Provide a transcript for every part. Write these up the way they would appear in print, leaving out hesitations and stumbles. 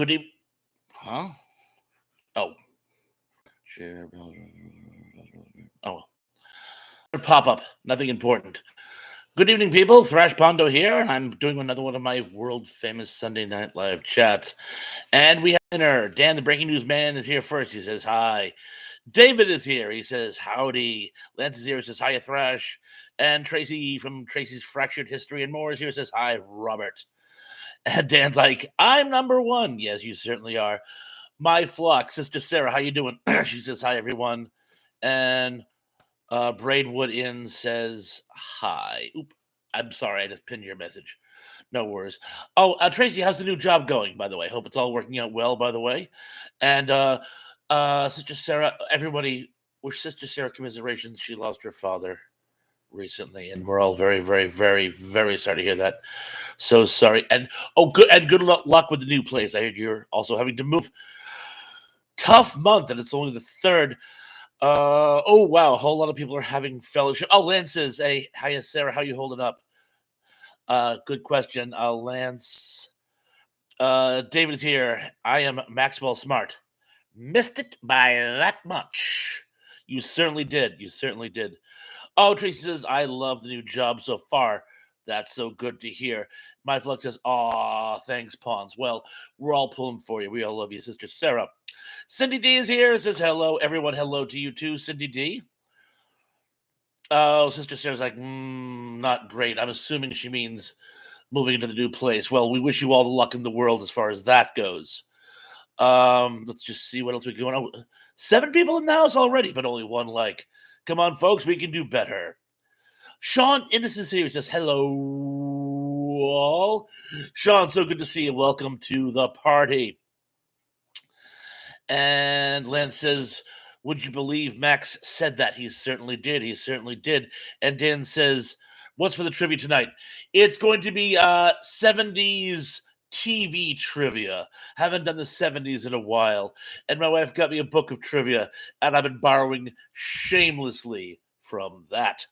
Good evening. Huh? Oh. Share. Oh. Pop up. Nothing important. Good evening, people. Thrash Pondo here, and I'm doing another one of my world famous Sunday Night Live chats. And we have dinner. Dan, the breaking news man, is here first. He says hi. David is here. He says howdy. Lance is here. He says hi, Thrash. And Tracy from Tracy's Fractured History and More is here. Says hi, Robert. And Dan's like, I'm number one. Yes, you certainly are. My flock, Sister Sarah, how you doing? She says hi, everyone. And Braidwood Inn says hi. Oop, I'm sorry, I just pinned your message. No worries. Oh, Tracy, how's the new job going, by the way? Hope it's all working out well, by the way. And Sister Sarah, everybody, wish Sister Sarah commiserations. She lost her father recently, and we're all very, very, very, very sorry to hear that. So sorry. And good luck with the new place. I heard you're also having to move. Tough month, and it's only the third. Oh wow, a whole lot of people are having fellowship. Oh, Lance says, "Hey, hi, Sarah. How you holding up?" Good question, Lance. David is here. I am Maxwell Smart. Missed it by that much. You certainly did. You certainly did. Oh, Tracy says, I love the new job so far. That's so good to hear. My Flux says, aw, thanks, Pawns. Well, we're all pulling for you. We all love you, Sister Sarah. Cindy D is here. Says hello. Everyone, hello to you too, Cindy D. Oh, Sister Sarah's like, not great. I'm assuming she means moving into the new place. Well, we wish you all the luck in the world as far as that goes. Let's just see what else we going on. 7 people in the house already, but only 1 like. Come on, folks, we can do better. Sean Innocence here says, hello, all. Sean, so good to see you. Welcome to the party. And Lance says, would you believe Max said that? He certainly did. He certainly did. And Dan says, what's for the trivia tonight? It's going to be 70s TV trivia. Haven't done the 70s in a while. And my wife got me a book of trivia, and I've been borrowing shamelessly from that.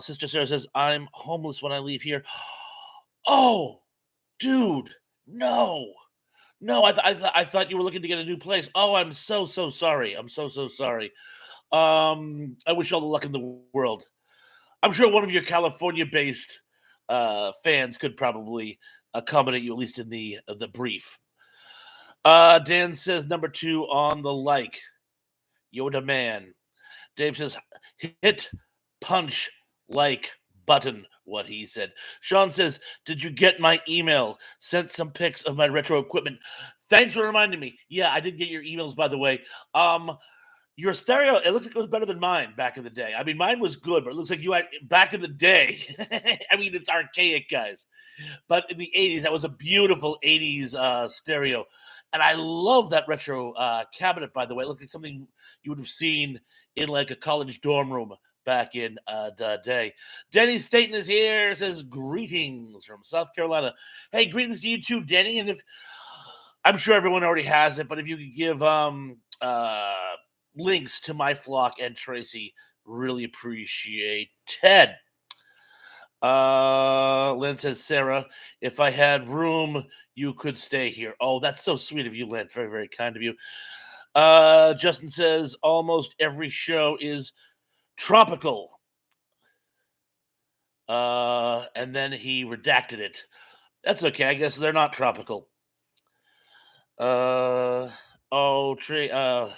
Sister Sarah says, I'm homeless when I leave here. Oh, dude, no. No, I thought you were looking to get a new place. Oh, I'm so sorry. I'm so sorry. I wish all the luck in the world. I'm sure one of your California-based fans could probably accommodate you, at least in the brief. Dan says number 2 on the like. Yoda Man. Dave says hit punch like button, what he said. Sean says, did you get my email? Sent some pics of my retro equipment. Thanks for reminding me. Yeah, I did get your emails, by the way. Your stereo, it looks like it was better than mine back in the day. I mean, mine was good, but it looks like you had back in the day. I mean, it's archaic, guys. But in the 80s, that was a beautiful 80s stereo. And I love that retro cabinet, by the way. It looks like something you would have seen in like a college dorm room back in the day. Denny Staten is here, says greetings from South Carolina. Hey, greetings to you too, Denny. And if I'm sure everyone already has it, but if you could give links to my flock and Tracy, really appreciate Ted. Lynn says, Sarah, if I had room, you could stay here. Oh, that's so sweet of you, Lynn. Very, very kind of you. Justin says, almost every show is tropical. And then he redacted it. That's okay. I guess they're not tropical. Sarah, I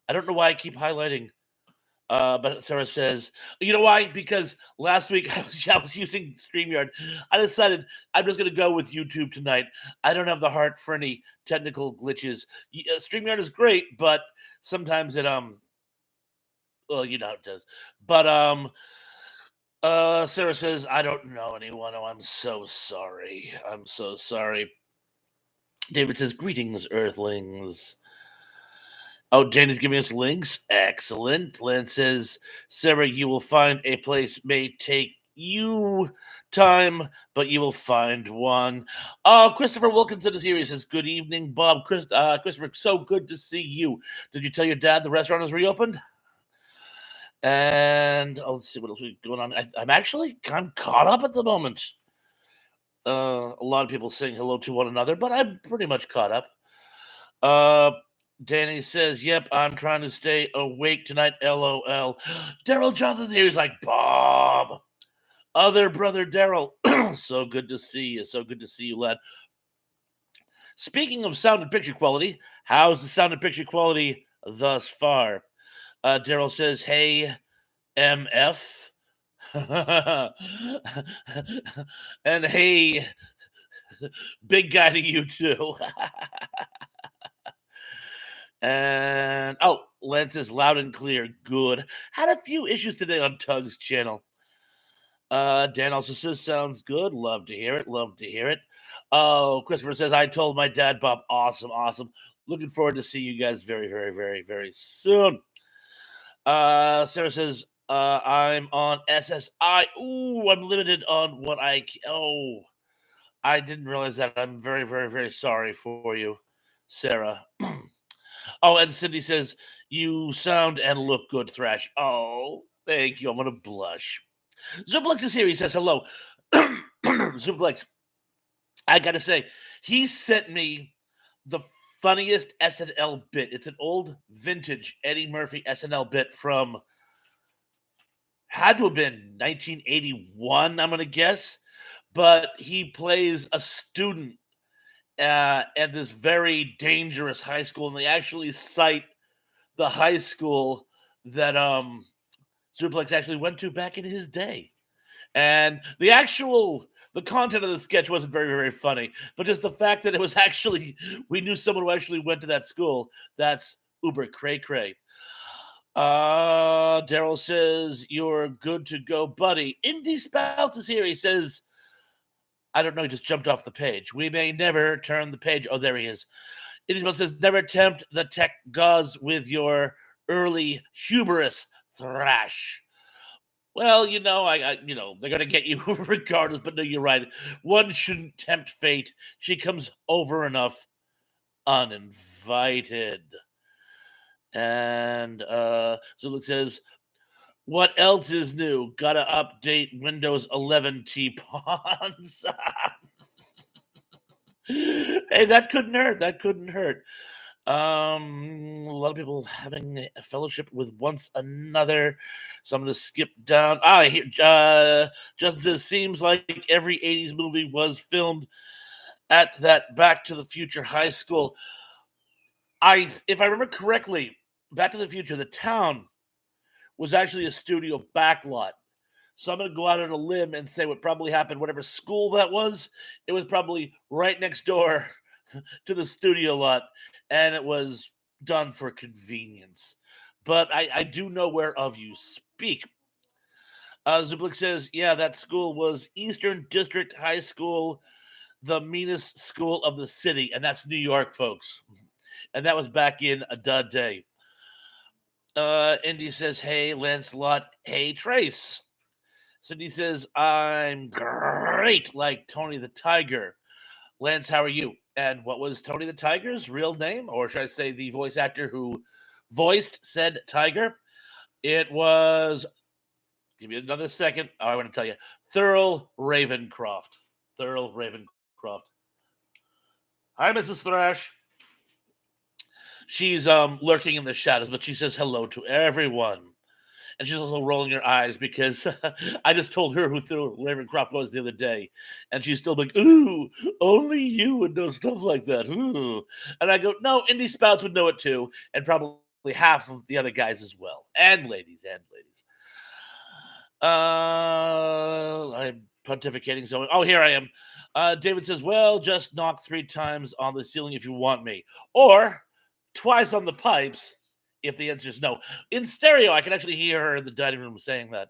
don't know why I keep highlighting. But Sarah says, you know why? Because last week I was using StreamYard. I decided I'm just going to go with YouTube tonight. I don't have the heart for any technical glitches. StreamYard is great, but sometimes it, well, you know how it does. But, Sarah says, I don't know anyone. Oh, I'm so sorry. I'm so sorry. David says, greetings, Earthlings. Oh, Danny's giving us links. Excellent. Len says, Sarah, you will find a place may take you time, but you will find one. Christopher Wilkinson is here. He says, good evening, Bob. Christopher, so good to see you. Did you tell your dad the restaurant is reopened? And let's see what else is going on. I'm caught up at the moment. A lot of people saying hello to one another, but I'm pretty much caught up. Uh, Danny says, "Yep, I'm trying to stay awake tonight." LOL. Daryl Johnson's here. He's like, Bob, other brother Daryl. So good to see you. So good to see you, lad. Speaking of sound and picture quality, how's the sound and picture quality thus far? Daryl says, "Hey, MF." And hey, big guy to you too. And oh, Lance is loud and clear. Good. Had a few issues today on Tug's channel. Dan also says, sounds good. Love to hear it. Love to hear it. Oh, Christopher says, I told my dad, Bob. Awesome, awesome. Looking forward to see you guys very, very, very, very soon. Sarah says, I'm on SSI. Ooh, I'm limited on what oh, I didn't realize that. I'm very, very, very sorry for you, Sarah. Oh, and Cindy says, you sound and look good, Thrash. Oh, thank you. I'm going to blush. Zuplex is here. He says hello. Zuplex, I got to say, he sent me the funniest SNL bit. It's an old vintage Eddie Murphy SNL bit from, had to have been 1981, I'm going to guess. But he plays a student at this very dangerous high school, and they actually cite the high school that Zuplex actually went to back in his day. And the content of the sketch wasn't very, very funny, but just the fact that it was actually, we knew someone who actually went to that school, that's uber cray cray. Daryl says, you're good to go, buddy. Indy Spouts is here. He says, I don't know, he just jumped off the page. We may never turn the page. Oh, there he is. Indy Spouts says, never tempt the tech gods with your early hubris, Thrash. Well, they're gonna get you regardless. But no, you're right. One shouldn't tempt fate. She comes over enough uninvited. And Zuluk says, "What else is new? Gotta update Windows 11 T-Pawns." Hey, that couldn't hurt. That couldn't hurt. A lot of people having a fellowship with once another. So I'm going to skip down. Justin says, seems like every 80s movie was filmed at that Back to the Future high school. If I remember correctly, Back to the Future, the town was actually a studio backlot. So I'm going to go out on a limb and say what probably happened, whatever school that was, it was probably right next door to the studio lot, and it was done for convenience. But I do know whereof you speak. Zublik says, yeah, that school was Eastern District High School, the meanest school of the city, and that's New York, folks. And that was back in a dud day. Indy says, hey, Lancelot. Hey, Trace. Cindy says, I'm great, like Tony the Tiger. Lance, how are you? And what was Tony the Tiger's real name? Or should I say the voice actor who voiced said tiger? It was, give me another second. Oh, I want to tell you, Thurl Ravencroft. Thurl Ravencroft. Hi, Mrs. Thrash. She's lurking in the shadows, but she says hello to everyone. And she's also rolling her eyes because I just told her who Thurl Ravencroft was the other day. And she's still like, ooh, only you would know stuff like that. Ooh. And I go, no, Indy Spouts would know it too. And probably half of the other guys as well. And ladies. I'm pontificating. So, oh, here I am. David says, well, just knock 3 times on the ceiling if you want me. Or twice on the pipes if the answer is no. In stereo, I can actually hear her in the dining room saying that.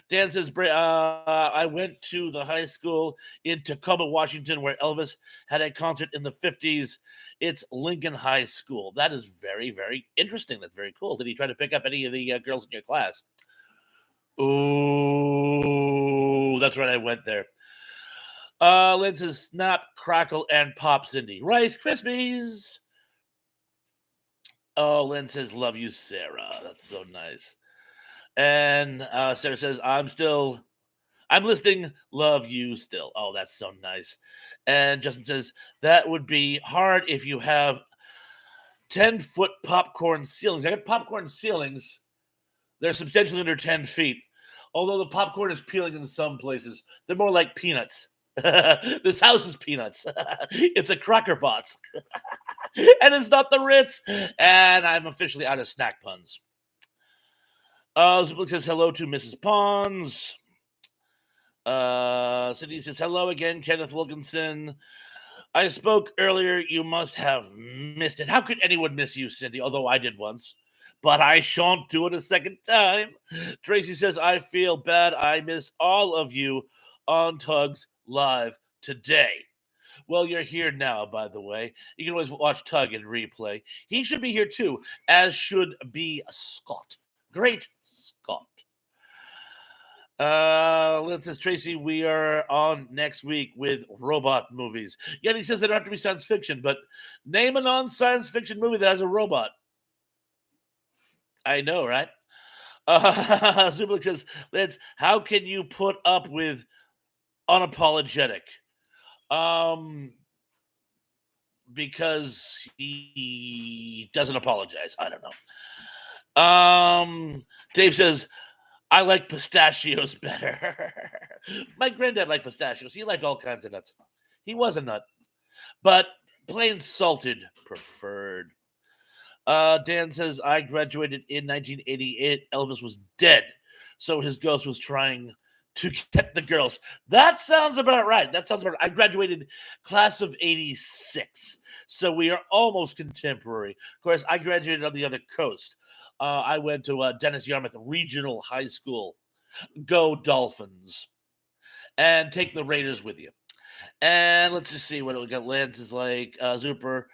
Dan says, I went to the high school in Tacoma, Washington, where Elvis had a concert in the 50s. It's Lincoln High School. That is very, very interesting. That's very cool. Did he try to pick up any of the girls in your class? Ooh, that's right. I went there. Lynn says, snap, crackle, and pop, Cindy. Rice Krispies. Oh, Lynn says, love you, Sarah. That's so nice. And Sarah says, I'm I'm listening. Love you still. Oh, that's so nice. And Justin says that would be hard if you have 10-foot popcorn ceilings. I got popcorn ceilings. They're substantially under 10 feet. Although the popcorn is peeling in some places, they're more like peanuts. This house is peanuts. It's a Cracker Box. And it's not the Ritz. And I'm officially out of snack puns. Zublik says hello to Mrs. Pons. Cindy says hello again, Kenneth Wilkinson. I spoke earlier. You must have missed it. How could anyone miss you, Cindy? Although I did once. But I shan't do it a second time. Tracy says, I feel bad I missed all of you on Tug's Live today. Well, you're here now, by the way. You can always watch Tug in replay. He should be here too, as should be Scott. Great Scott. Lynn says, Tracy, we are on next week with robot movies. Yet he says they don't have to be science fiction, but name a non-science fiction movie that has a robot. I know, right? Zublik says, Lance, how can you put up with unapologetic? Because he doesn't apologize. I don't know. Dave says, I like pistachios better. My granddad liked pistachios. He liked all kinds of nuts. He was a nut, but plain salted preferred. Dan says, I graduated in 1988. Elvis was dead, so his ghost was trying to get the girls. That sounds about right. I graduated class of 86, so we are almost contemporary. Of course, I graduated on the other coast. I went to Dennis Yarmouth Regional High School. Go Dolphins. And take the Raiders with you. And let's just see what we got. Lance is like, Zuper,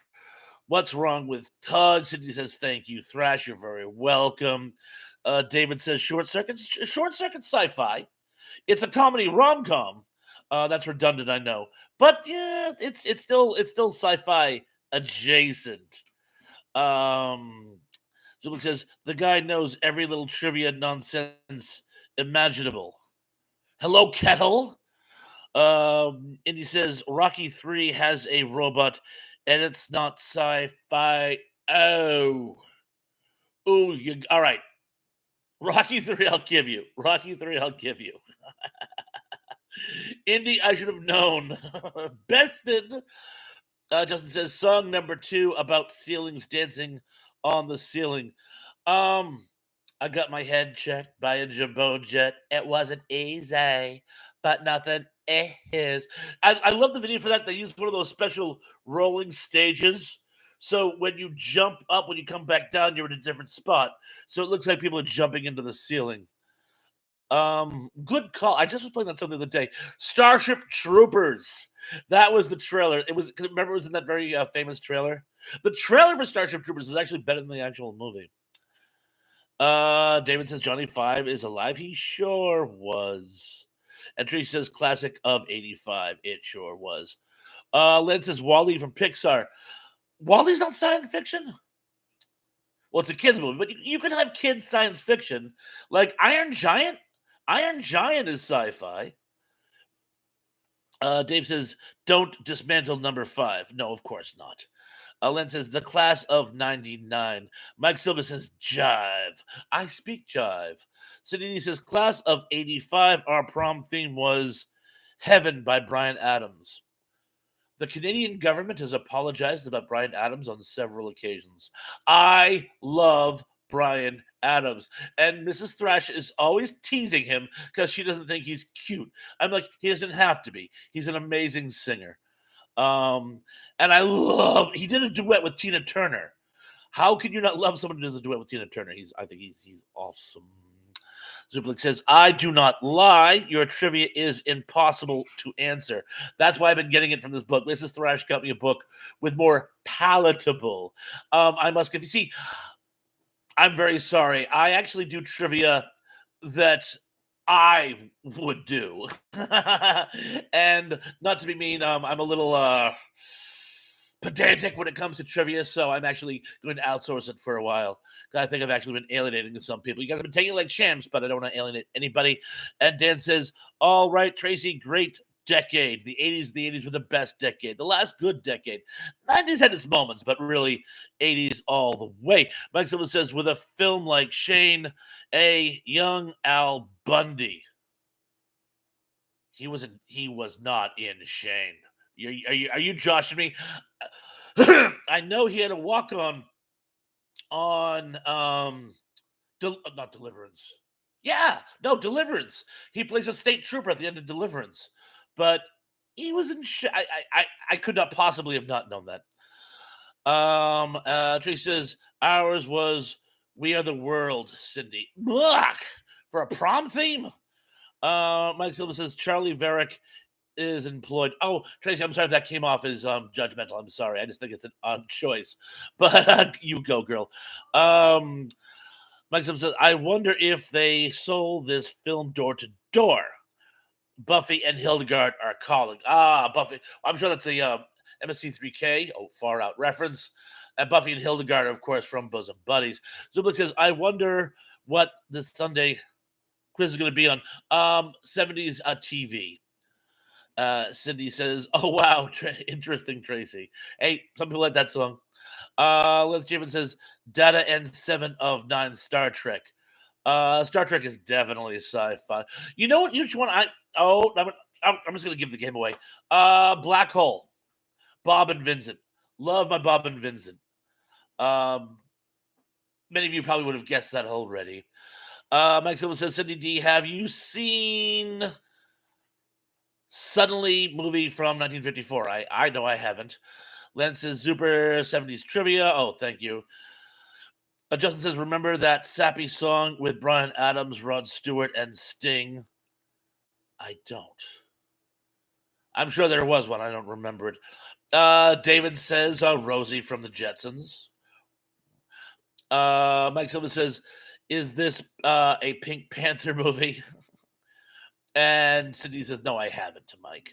what's wrong with Tug? Sydney says, thank you, Thrash. You're very welcome. David says, Short Circuit sci-fi. It's a comedy rom-com. That's redundant, I know. But yeah, it's still sci-fi adjacent. Zubik says, the guy knows every little trivia nonsense imaginable. Hello, Kettle. And he says, Rocky 3 has a robot, and it's not sci-fi. Oh, all right. Rocky 3, I'll give you. Indy, I should have known. Bested. Justin says, song number 2 about ceilings dancing on the ceiling. I got my head checked by a jumbo jet. It wasn't easy, but nothing is. I love the video for that. They used one of those special rolling stages. So when you jump up, when you come back down, you're in a different spot. So it looks like people are jumping into the ceiling. Good call. I just was playing that song the other day. Starship Troopers. That was the trailer. It was, remember, it was in that very famous trailer. The trailer for Starship Troopers is actually better than the actual movie. David says Johnny 5 is alive. He sure was. And Tree says classic of 85. It sure was. Len says Wall-E from Pixar. Wall-E's not science fiction? Well, it's a kid's movie, but you can have kids science fiction. Like Iron Giant. Iron Giant is sci-fi. Dave says, don't dismantle number 5. No, of course not. Len says, the class of 99. Mike Silva says, jive. I speak jive. Sidney says, class of 85. Our prom theme was Heaven by Bryan Adams. The Canadian government has apologized about Bryan Adams on several occasions. I love Bryan Adams. And Mrs. Thrash is always teasing him because she doesn't think he's cute. I'm like, he doesn't have to be. He's an amazing singer. And he did a duet with Tina Turner. How can you not love someone who does a duet with Tina Turner? I think he's awesome. Zublik says, I do not lie. Your trivia is impossible to answer. That's why I've been getting it from this book. Mrs. Thrash got me a book with more palatable. I must give you, see, I'm very sorry. I actually do trivia that I would do. And not to be mean, I'm a little pedantic when it comes to trivia, so I'm actually going to outsource it for a while. I think I've actually been alienating some people. You guys have been taking it like champs, but I don't want to alienate anybody. And Dan says, all right, Tracy, great decade. The 80s were the best decade, the last good decade. 90s had its moments, but really 80s all the way. Mike Silva says, with a film like Shane, a young Al Bundy. He was not in Shane. Are you joshing me? I know he had a walk on not Deliverance. Yeah, no Deliverance. He plays a state trooper at the end of Deliverance, but he was in. I could not possibly have not known that. Tree says ours was "We Are the World." Cindy, Blah! For a prom theme. Mike Silva says Charlie Varick is employed. Oh, Tracy, I'm sorry if that came off as judgmental. I'm sorry. I just think it's an odd choice. But you go, girl. Mike says, I wonder if they sold this film door to door. Buffy and Hildegard are calling. Ah, Buffy. I'm sure that's a MSC3K, far out reference. And Buffy and Hildegard, of course, from Bosom Buddies. Zublik says, I wonder what this Sunday quiz is going to be on 70s TV. Cindy says, "Oh wow, interesting, Tracy." Hey, some people like that song. Les Javen says, "Data and 7 of 9 Star Trek." Star Trek is definitely sci-fi. You know what? Which one? I'm just gonna give the game away. Black Hole. Bob and Vincent. Love my Bob and Vincent. Many of you probably would have guessed that already. Mike Silva says, Cindy D, have you seen Suddenly movie from 1954? I know I haven't. Len says, Super 70s trivia. Oh, thank you. Justin says, remember that sappy song with Bryan Adams, Rod Stewart, and Sting? I don't. I'm sure there was one. I don't remember it. David says, Rosie from the Jetsons. Mike Silva says, is this a Pink Panther movie? And Cindy says, no, I haven't, Mike.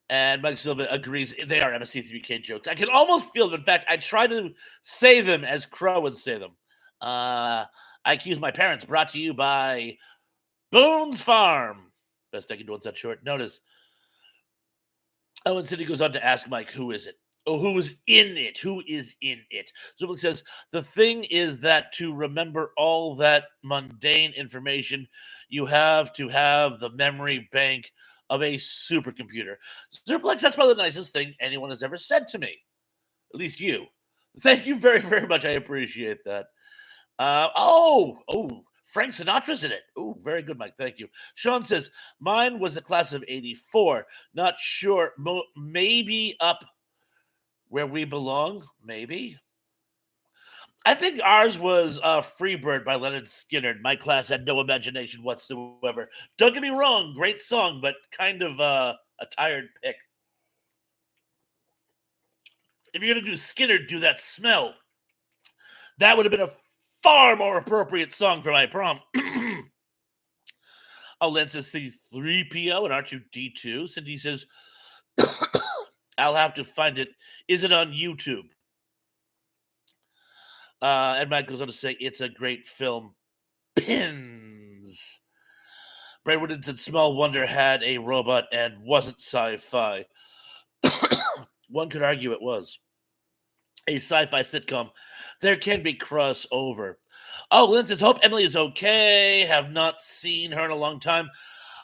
And Mike Silva agrees they are MSC3K jokes. I can almost feel them. In fact, I try to say them as Crow would say them. I Accuse My Parents, brought to you by Boone's Farm. Best I can do on such short notice. Oh, and Cindy goes on to ask Mike, who is it? Oh, who is in it? Who is in it? Zublik says, the thing is that to remember all that mundane information, you have to have the memory bank of a supercomputer. Zublik, that's probably the nicest thing anyone has ever said to me. At least you. Thank you very, very much. I appreciate that. Frank Sinatra's in it. Oh, very good, Mike. Thank you. Sean says, mine was a class of 84. Not sure. Maybe up where we belong. Maybe. I think ours was Freebird by Leonard Skinner. My class had no imagination whatsoever. Don't get me wrong. Great song, but kind of a tired pick. If you're going to do Skinner, do That Smell. That would have been a far more appropriate song for my prom. Len says C3PO and R2D2. Cindy says, I'll have to find it. Is it on YouTube? And Matt goes on to say, it's a great film. Pins. Bray Woodard said, Small Wonder had a robot and wasn't sci-fi. One could argue it was. A sci-fi sitcom. There can be crossover. Oh, Lynn says, hope Emily is okay. Have not seen her in a long time.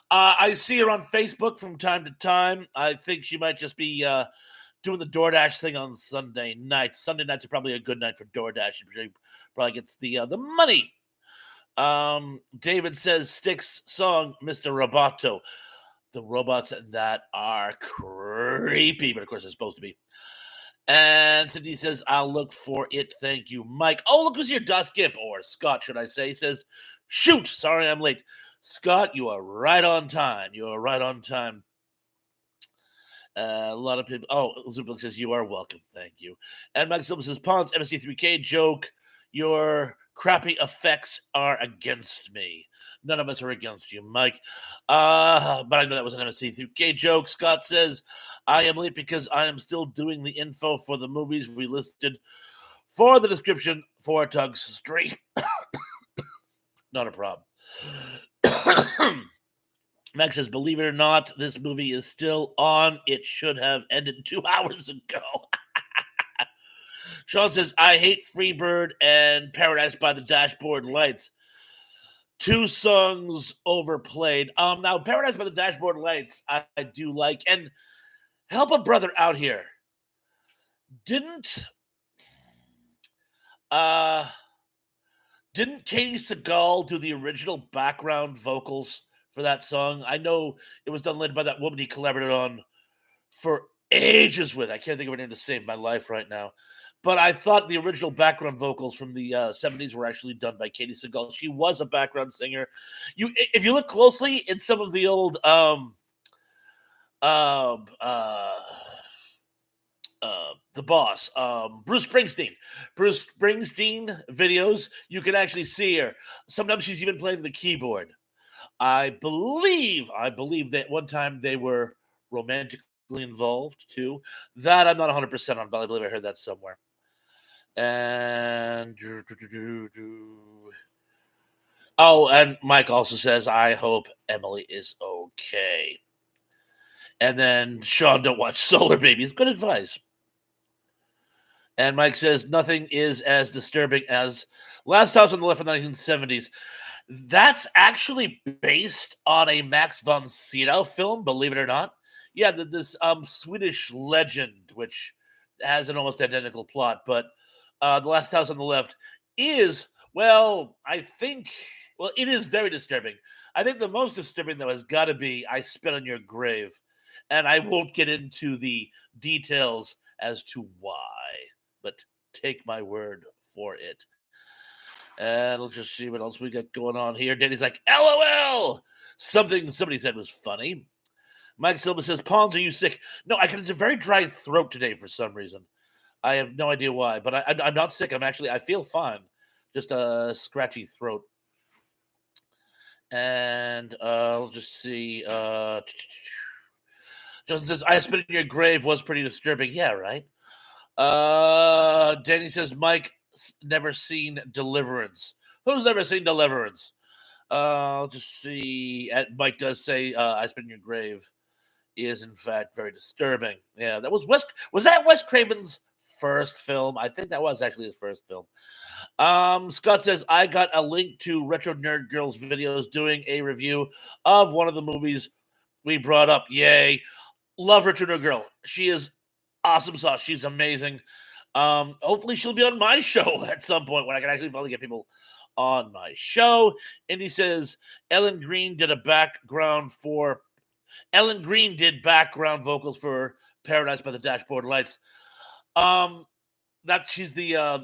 I see her on Facebook from time to time. I think she might just be doing the DoorDash thing on Sunday nights. Sunday nights are probably a good night for DoorDash. She probably gets the money. David says, Styx song, Mr. Roboto. The robots in that are creepy, but of course they're supposed to be. And Cindy says, I'll look for it. Thank you, Mike. Oh, look who's here. Skip, or Scott, should I say. He says, shoot, sorry I'm late. Scott, you are right on time. You are right on time. A lot of people. Oh, Zublik says, you are welcome. Thank you. And Mike Silva says, Pons, MSC3K joke. Your crappy effects are against me. None of us are against you, Mike. But I know that was an MSC3K joke. Scott says, I am late because I am still doing the info for the movies we listed for the description for Tug's Stream. Not a problem. Max says, believe it or not, this movie is still on. It should have ended 2 hours ago. Sean says, I hate Freebird and Paradise by the Dashboard Lights. 2 songs overplayed. Now Paradise by the Dashboard Lights, I do like, and help a brother out here. Didn't Katie Seagal do the original background vocals for that song? I know it was done led by that woman he collaborated on for ages with. I can't think of her name to save my life right now. But I thought the original background vocals from the 70s were actually done by Katie Seagal. She was a background singer. If you look closely in some of the old the boss, Bruce Springsteen videos, you can actually see her. Sometimes she's even playing the keyboard. I believe that one time they were romantically involved too. That I'm not 100% on, but I believe I heard that somewhere. And and Mike also says, I hope Emily is okay. And then Sean, don't watch Solar Babies. Good advice. And Mike says, nothing is as disturbing as Last House on the Left from the 1970s. That's actually based on a Max von Sydow film, believe it or not. Yeah, this Swedish legend, which has an almost identical plot, but The Last House on the Left is, it is very disturbing. I think the most disturbing, though, has got to be I Spit on Your Grave. And I won't get into the details as to why, but take my word for it. And let's just see what else we got going on here. Danny's like, LOL! Something somebody said was funny. Mike Silva says, Pawns, are you sick? No, I got a very dry throat today for some reason. I have no idea why, but I'm not sick. I feel fine. Just a scratchy throat. And let's just see. Justin says, I Spit in Your Grave was pretty disturbing. Yeah, right? Danny says, Mike never seen Deliverance. Who's never seen Deliverance? I'll just see. Mike does say, I Spit in Your Grave is in fact very disturbing. Yeah, that was that Wes Craven's first film? I think that was actually his first film. Scott says, I got a link to Retro Nerd Girls videos doing a review of one of the movies we brought up. Yay. Love Retro Nerd Girl. She is awesome sauce. She's amazing. Hopefully she'll be on my show at some point when I can actually finally get people on my show. And he says, Ellen Green did background vocals for Paradise by the Dashboard Lights. That she's the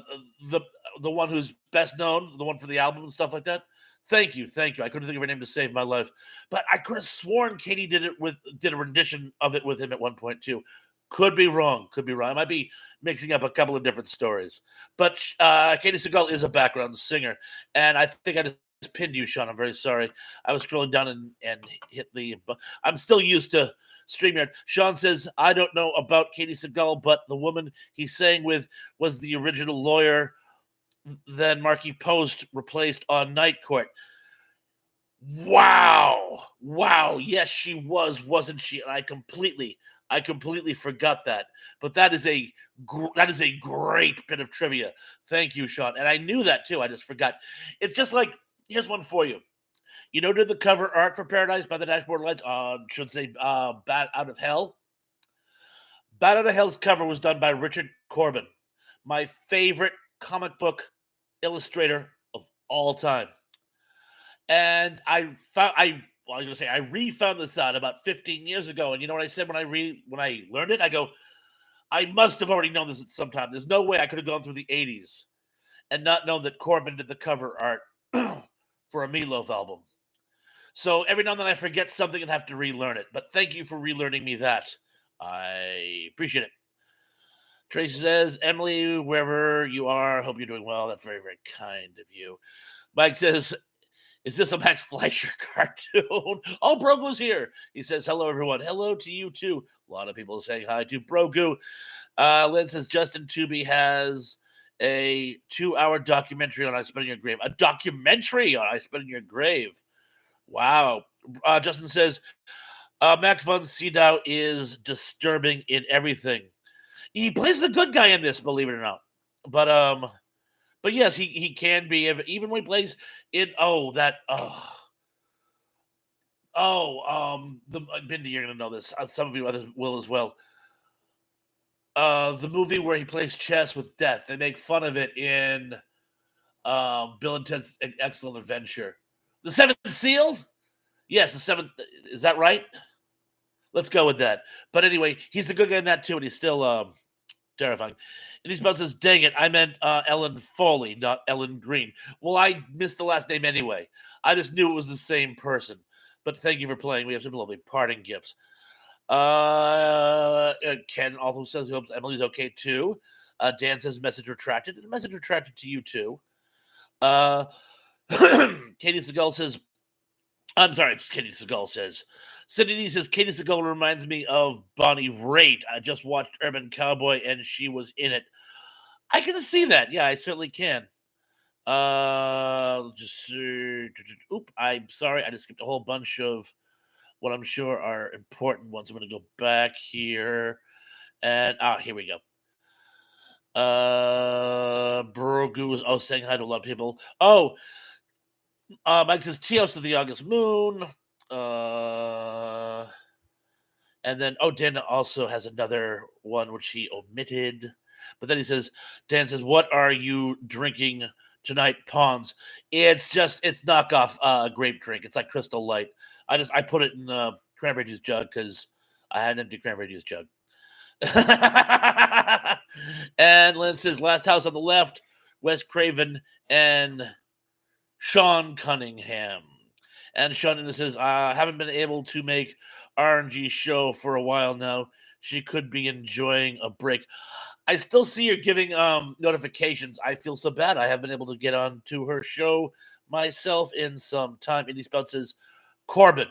one who's best known, the one for the album and stuff like that. Thank you. I couldn't think of her name to save my life, but I could have sworn Katie did a rendition of it with him at one point too. Could be wrong. I might be mixing up a couple of different stories, but Katie Seagal is a background singer, and I think I just pinned you, Sean. I'm very sorry. I was scrolling down and hit the. I'm still used to StreamYard. Sean says, I don't know about Katie Seagal, but the woman he's sang with was the original lawyer then Marky Post replaced on Night Court. Wow. Yes, she was, wasn't she? And I completely forgot that. But that is a great bit of trivia. Thank you, Sean. And I knew that too. I just forgot. It's just like, here's one for you. You know, did the cover art for Paradise by the Dashboard Lights? Should say Bat Out of Hell. Bat Out of Hell's cover was done by Richard Corbin, my favorite comic book illustrator of all time. And I refound this out about 15 years ago. And you know what I said when I learned it? I go, I must have already known this at some time. There's no way I could have gone through the 80s and not known that Corbin did the cover art for a Meatloaf album. So every now and then I forget something and have to relearn it. But thank you for relearning me that. I appreciate it. Tracy says, Emily, wherever you are, hope you're doing well. That's very, very kind of you. Mike says, is this a Max Fleischer cartoon? Oh, Brogu's here. He says, hello, everyone. Hello to you, too. A lot of people saying hi to Brogu. Lynn says, Justin Tooby has a 2-hour documentary on I Spit in Your Grave. A documentary on I Spit in Your Grave. Wow. Justin says, Max von Sydow is disturbing in everything. He plays the good guy in this, believe it or not. But yes, he can be, even when he plays in Bindi, you're gonna know this. Some of you others will as well. The movie where he plays chess with death. They make fun of it in Bill and Ted's Excellent Adventure. The Seventh Seal? Yes, the seventh. Is that right? Let's go with that. But anyway, he's the good guy in that too, and he's still terrifying. And he says, dang it, I meant Ellen Foley, not Ellen Green. Well, I missed the last name anyway. I just knew it was the same person. But thank you for playing. We have some lovely parting gifts. Ken also says he hopes Emily's okay too. Dan says message retracted, and message retracted to you too. Katie Seagull says, I'm sorry, Katie Seagull says. Cindy says, Katie Seagull reminds me of Bonnie Raitt. I just watched Urban Cowboy and she was in it. I can see that. Yeah, I certainly can. I'm sorry. I just skipped a whole bunch of what I'm sure are important ones. I'm going to go back here. And, here we go. Brogu was saying hi to a lot of people. Mike says, Teos to the August Moon. And then, Dan also has another one which he omitted. But then he says, Dan says, what are you drinking tonight, Pawns? It's knockoff grape drink. It's like Crystal Light. I put it in a cranberry juice jug because I had an empty cranberry juice jug. And Lynn says, last house on the left, Wes Craven and Sean Cunningham. And Sean says, I haven't been able to make RNG show for a while now. She could be enjoying a break. I still see her giving notifications. I feel so bad. I haven't been able to get on to her show myself in some time. Indy Spout says, Corbin.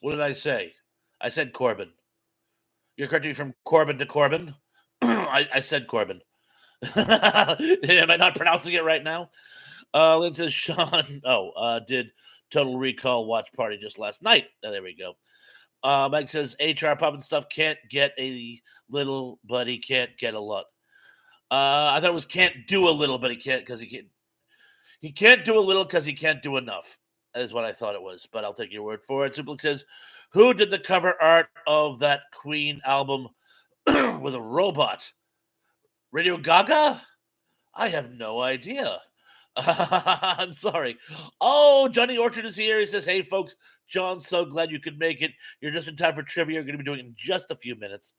What did I say? I said Corbin. You're correcting me from Corbin to Corbin? I said Corbin. Am I not pronouncing it right now? Lynn says, Sean, did Total Recall watch party just last night. There we go. Mike says, HR pop and stuff can't get a little, but he can't get a lot. I thought it was can't do a little, but he can't because he can't. He can't do a little because he can't do enough. That is what I thought it was, but I'll take your word for it. Suplex says, who did the cover art of that Queen album with a robot? Radio Gaga? I have no idea. I'm sorry. Oh, Johnny Orchard is here. He says, hey, folks, John, so glad you could make it. You're just in time for trivia. You're going to be doing it in just a few minutes.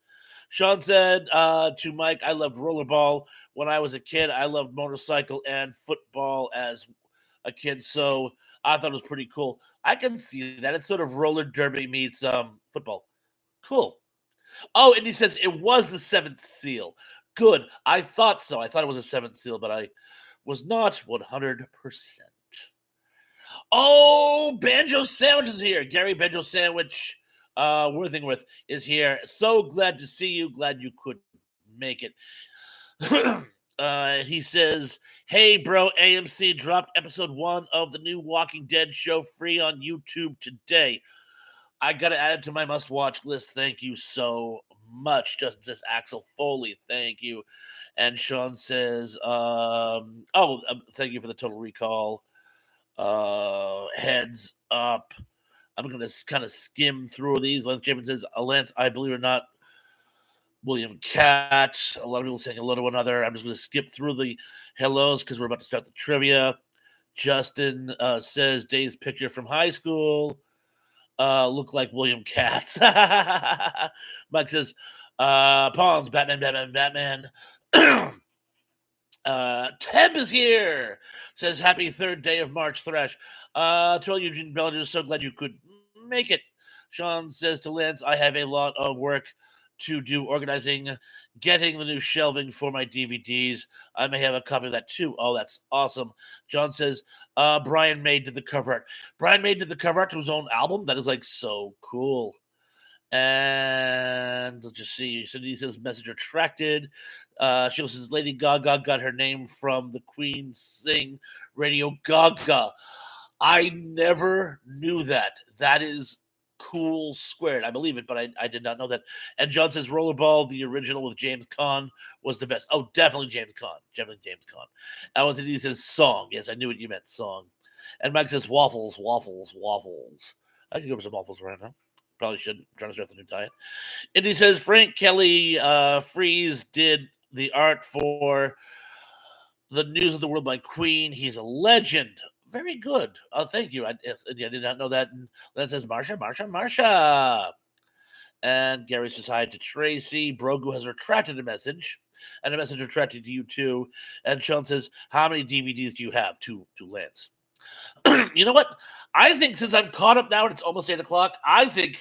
Sean said to Mike, I loved rollerball when I was a kid. I loved motorcycle and football as a kid, so I thought it was pretty cool. I can see that. It's sort of roller derby meets football. Cool. Oh, and he says it was the seventh seal. Good. I thought so. I thought it was a seventh seal, but I was not 100%. Oh, Banjo Sandwich is here. Gary Banjo Sandwich Worthingworth is here. So glad to see you. Glad you could make it. He says, hey, bro, AMC dropped episode 1 of the new Walking Dead show free on YouTube today. I got to add it to my must-watch list. Thank you so much. Justin says, Axel Foley, thank you. And Sean says, thank you for the Total Recall. Heads up. I'm going to kind of skim through these. Lance Javen says, Lance, I believe it or not, William Catt. A lot of people saying hello to one another. I'm just going to skip through the hellos because we're about to start the trivia. Justin says, Dave's picture from high school look like William Catt. Mike says, Pawns, Batman. Teb is here. Says, happy third day of March, Thresh. To Eugene Bellinger, so glad you could make it. Sean says to Lance, I have a lot of work to do organizing, getting the new shelving for my DVDs. I may have a copy of that too. Oh, that's awesome. John says, Brian May did the cover art. Brian May did the cover art to his own album. That is like so cool. And let's just see. So he says, message retracted. She also says, Lady Gaga got her name from the Queen Sing Radio Gaga. I never knew that. That is cool squared. I believe it, but I did not know that. And John says Rollerball, the original with James Caan, was the best. Oh, definitely James Caan. Definitely James Caan. Alan T says song. Yes, I knew what you meant, song. And Mike says waffles, waffles, waffles. I can go for some waffles right now. Probably should. I'm trying to start the new diet. And he says Frank Kelly Freeze did the art for the News of the World by Queen. He's a legend. Very good. Oh, thank you. I did not know that. And then it says Marsha, Marsha, Marsha. And Gary says hi to Tracy. Brogu has retracted a message. And a message retracted to you too. And Sean says, how many DVDs do you have? To Lance. You know what? I think since I'm caught up now and it's almost 8 o'clock, I think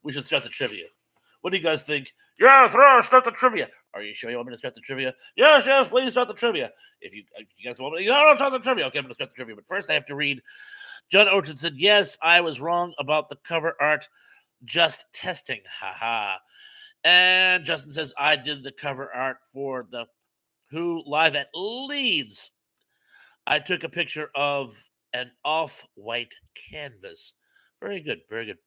we should start the trivia. What do you guys think? Yeah, start the trivia. Are you sure you want me to start the trivia? Yes, please start the trivia. If you guys want me to start the trivia. Okay, I'm going to start the trivia. But first I have to read. John Orton said, yes, I was wrong about the cover art. Just testing. Haha. And Justin says, I did the cover art for the Who live at Leeds. I took a picture of an off-white canvas. Very good, very good.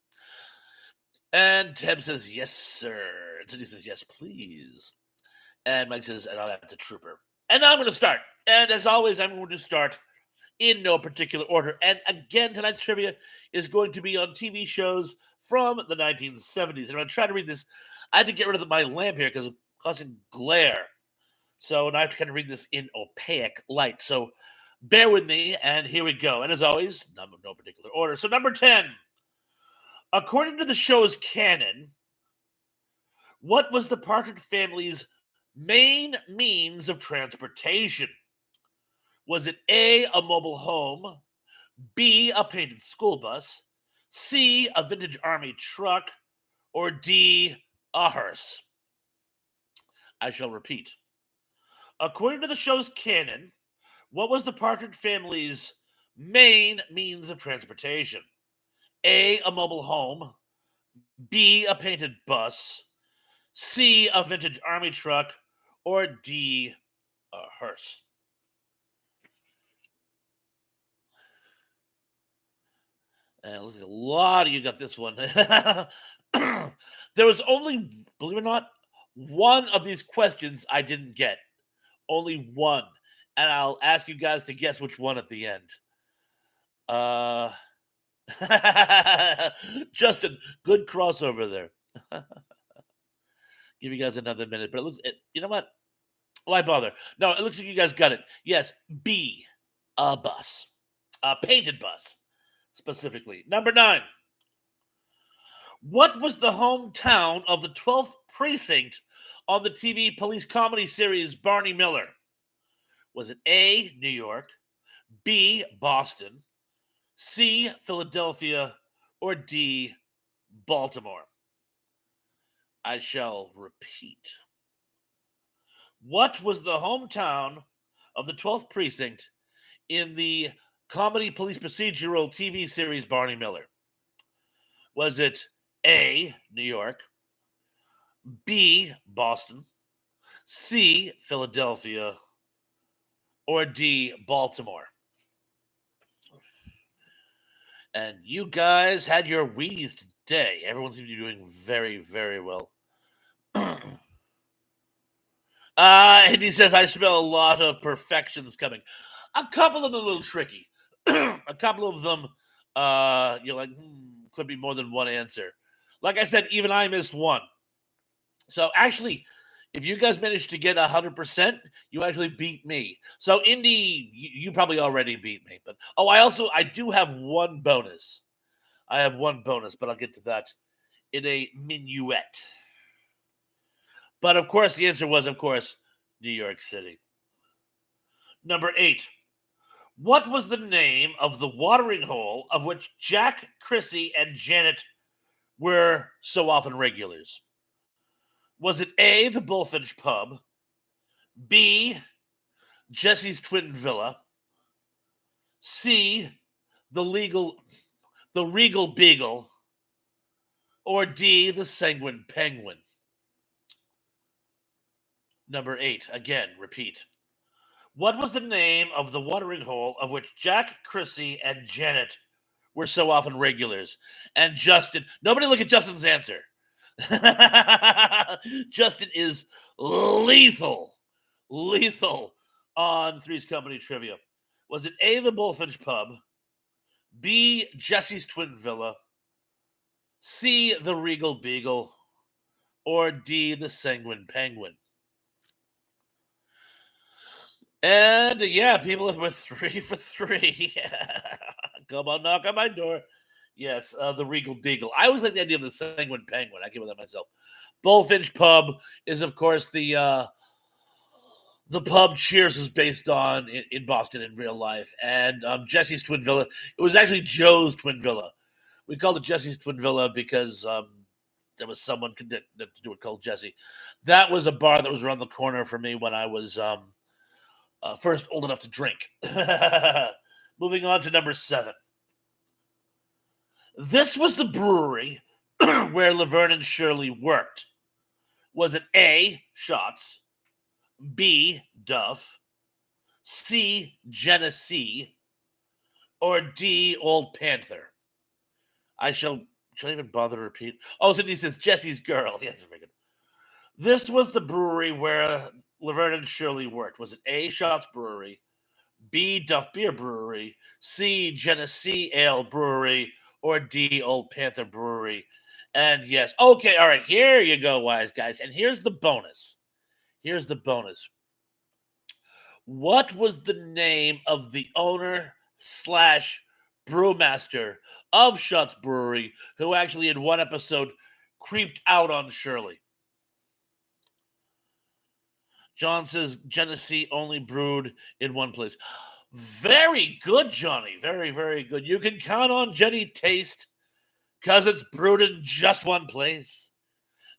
And Ted says, yes, sir. And Cindy says, yes, please. And Mike says, and that's a trooper. And now I'm going to start. And as always, I'm going to start in no particular order. And again, tonight's trivia is going to be on TV shows from the 1970s. And I'm going to try to read this. I had to get rid of my lamp here because it's causing glare. So now I have to kind of read this in opaque light. So bear with me, and here we go. And as always, no particular order. So number 10. According to the show's canon, what was the Partridge family's main means of transportation? Was it A, a mobile home, B, a painted school bus, C, a vintage army truck, or D, a hearse? I shall repeat. According to the show's canon, what was the Partridge family's main means of transportation? A, a mobile home, B, a painted bus, C, a vintage army truck, or D, a hearse? And look, a lot of you got this one. There was only, believe it or not, one of these questions I didn't get. Only one. And I'll ask you guys to guess which one at the end. Justin, good crossover there. Give you guys another minute, but it looks, you know what? Why bother? No, it looks like you guys got it. Yes, B, a bus, a painted bus, specifically. Number 9. What was the hometown of the 12th precinct on the TV police comedy series Barney Miller? Was it A, New York, B, Boston, C, Philadelphia, or D, Baltimore? I shall repeat. What was the hometown of the 12th precinct in the comedy police procedural TV series Barney Miller? Was it A, New York, B, Boston, C, Philadelphia, or D, Baltimore? And you guys had your Wheaties today. Everyone seems to be doing very, very well. And he says, I smell a lot of perfections coming. A couple of them a little tricky. A couple of them, you're like, could be more than one answer. Like I said, even I missed one. So actually, if you guys managed to get 100%, you actually beat me. So Indy, you probably already beat me. But I do have one bonus. I have one bonus, but I'll get to that in a minuet. But of course, the answer was, of course, New York City. Number 8. What was the name of the watering hole of which Jack, Chrissy, and Janet were so often regulars? Was it A, the Bullfinch Pub, B, Jesse's Twin Villa, C, the Regal Beagle, or D, the Sanguine Penguin? Number 8, again, repeat. What was the name of the watering hole of which Jack, Chrissy, and Janet were so often regulars? And Justin, nobody look at Justin's answer. Justin is lethal on Three's Company trivia. Was it A, the Bullfinch Pub, B, Jesse's Twin Villa, C, the Regal Beagle, or D, the Sanguine Penguin? And yeah, people were 3 for 3. Come on, knock on my door. Yes, the Regal Beagle. I always like the idea of the Sanguine Penguin. I came with that myself. Bullfinch Pub is, of course, the pub Cheers is based on in Boston in real life. And Jesse's Twin Villa, it was actually Joe's Twin Villa. We called it Jesse's Twin Villa because there was someone connected to it called Jesse. That was a bar that was around the corner for me when I was first old enough to drink. Moving on to number 7. This was the brewery where Laverne and Shirley worked. Was it A, Shots, B, Duff, C, Genesee, or D, Old Panther? Should I even bother to repeat? Oh, so he says Jesse's Girl. Yes, very good. This was the brewery where Laverne and Shirley worked. Was it A, Shots Brewery, B, Duff Beer Brewery, C, Genesee Ale Brewery, or D, Old Panther Brewery? And yes, okay, all right, here you go, wise guys. And here's the bonus. What was the name of the owner / brewmaster of Shots Brewery who actually in one episode creeped out on Shirley? John says Genesee only brewed in one place. Very good, Johnny. Very, very good. You can count on Jenny Taste because it's brewed in just one place.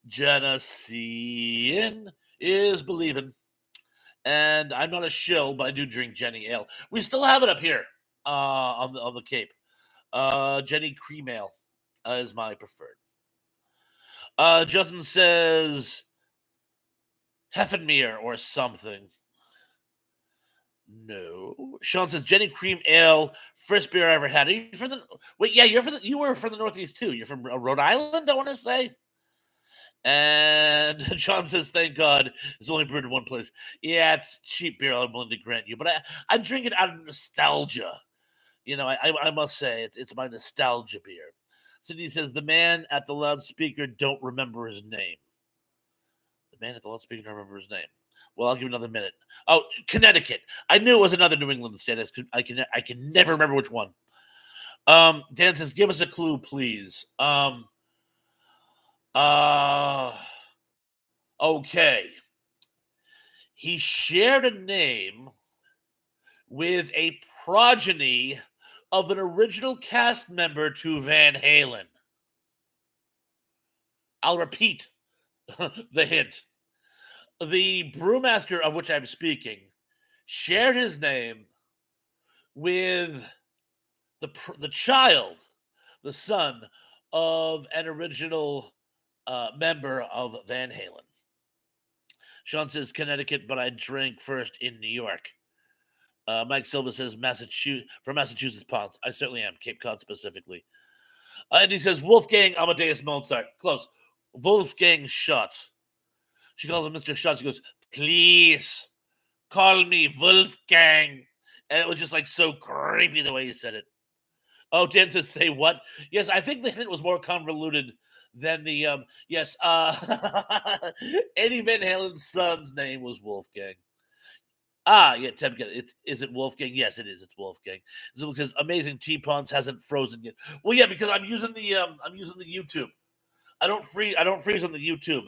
Geneseeing is believing. And I'm not a shill, but I do drink Jenny Ale. We still have it up here on the Cape. Jenny Cream Ale is my preferred. Justin says Heffenmeer or something. No. Sean says Jenny Cream Ale, first beer I ever had. Are you from the? Wait, yeah, you were from the Northeast too. You're from Rhode Island, I want to say. And John says, "Thank God it's only brewed in one place." Yeah, it's cheap beer. I'm willing to grant you, but I drink it out of nostalgia. You know, I must say it's my nostalgia beer. Sydney says the man at the loudspeaker don't remember his name. The man at the loudspeaker don't remember his name. Well, I'll give you another minute. Oh, Connecticut. I knew it was another New England state. I can never remember which one. Dan says, give us a clue, please. Okay. He shared a name with a progeny of an original cast member to Van Halen. I'll repeat the hint. The brewmaster of which I'm speaking shared his name with the child, the son of an original member of Van Halen. Sean says Connecticut, but I drank first in New York. Mike Silva says from Massachusetts Ponds. I certainly am, Cape Cod specifically. And he says Wolfgang Amadeus Mozart. Close. Wolfgang Schutz. She calls him Mr. Schutz. She goes, please call me Wolfgang. And it was just like so creepy the way he said it. Oh, Dan says, say what? Yes, I think the hint was more convoluted than the, yes, Eddie Van Halen's son's name was Wolfgang. Yeah, Ted, is it Wolfgang? Yes, it is. It's Wolfgang. So it says amazing T-Pons hasn't frozen yet. Well, yeah, because I'm using the YouTube. I don't freeze on the YouTube.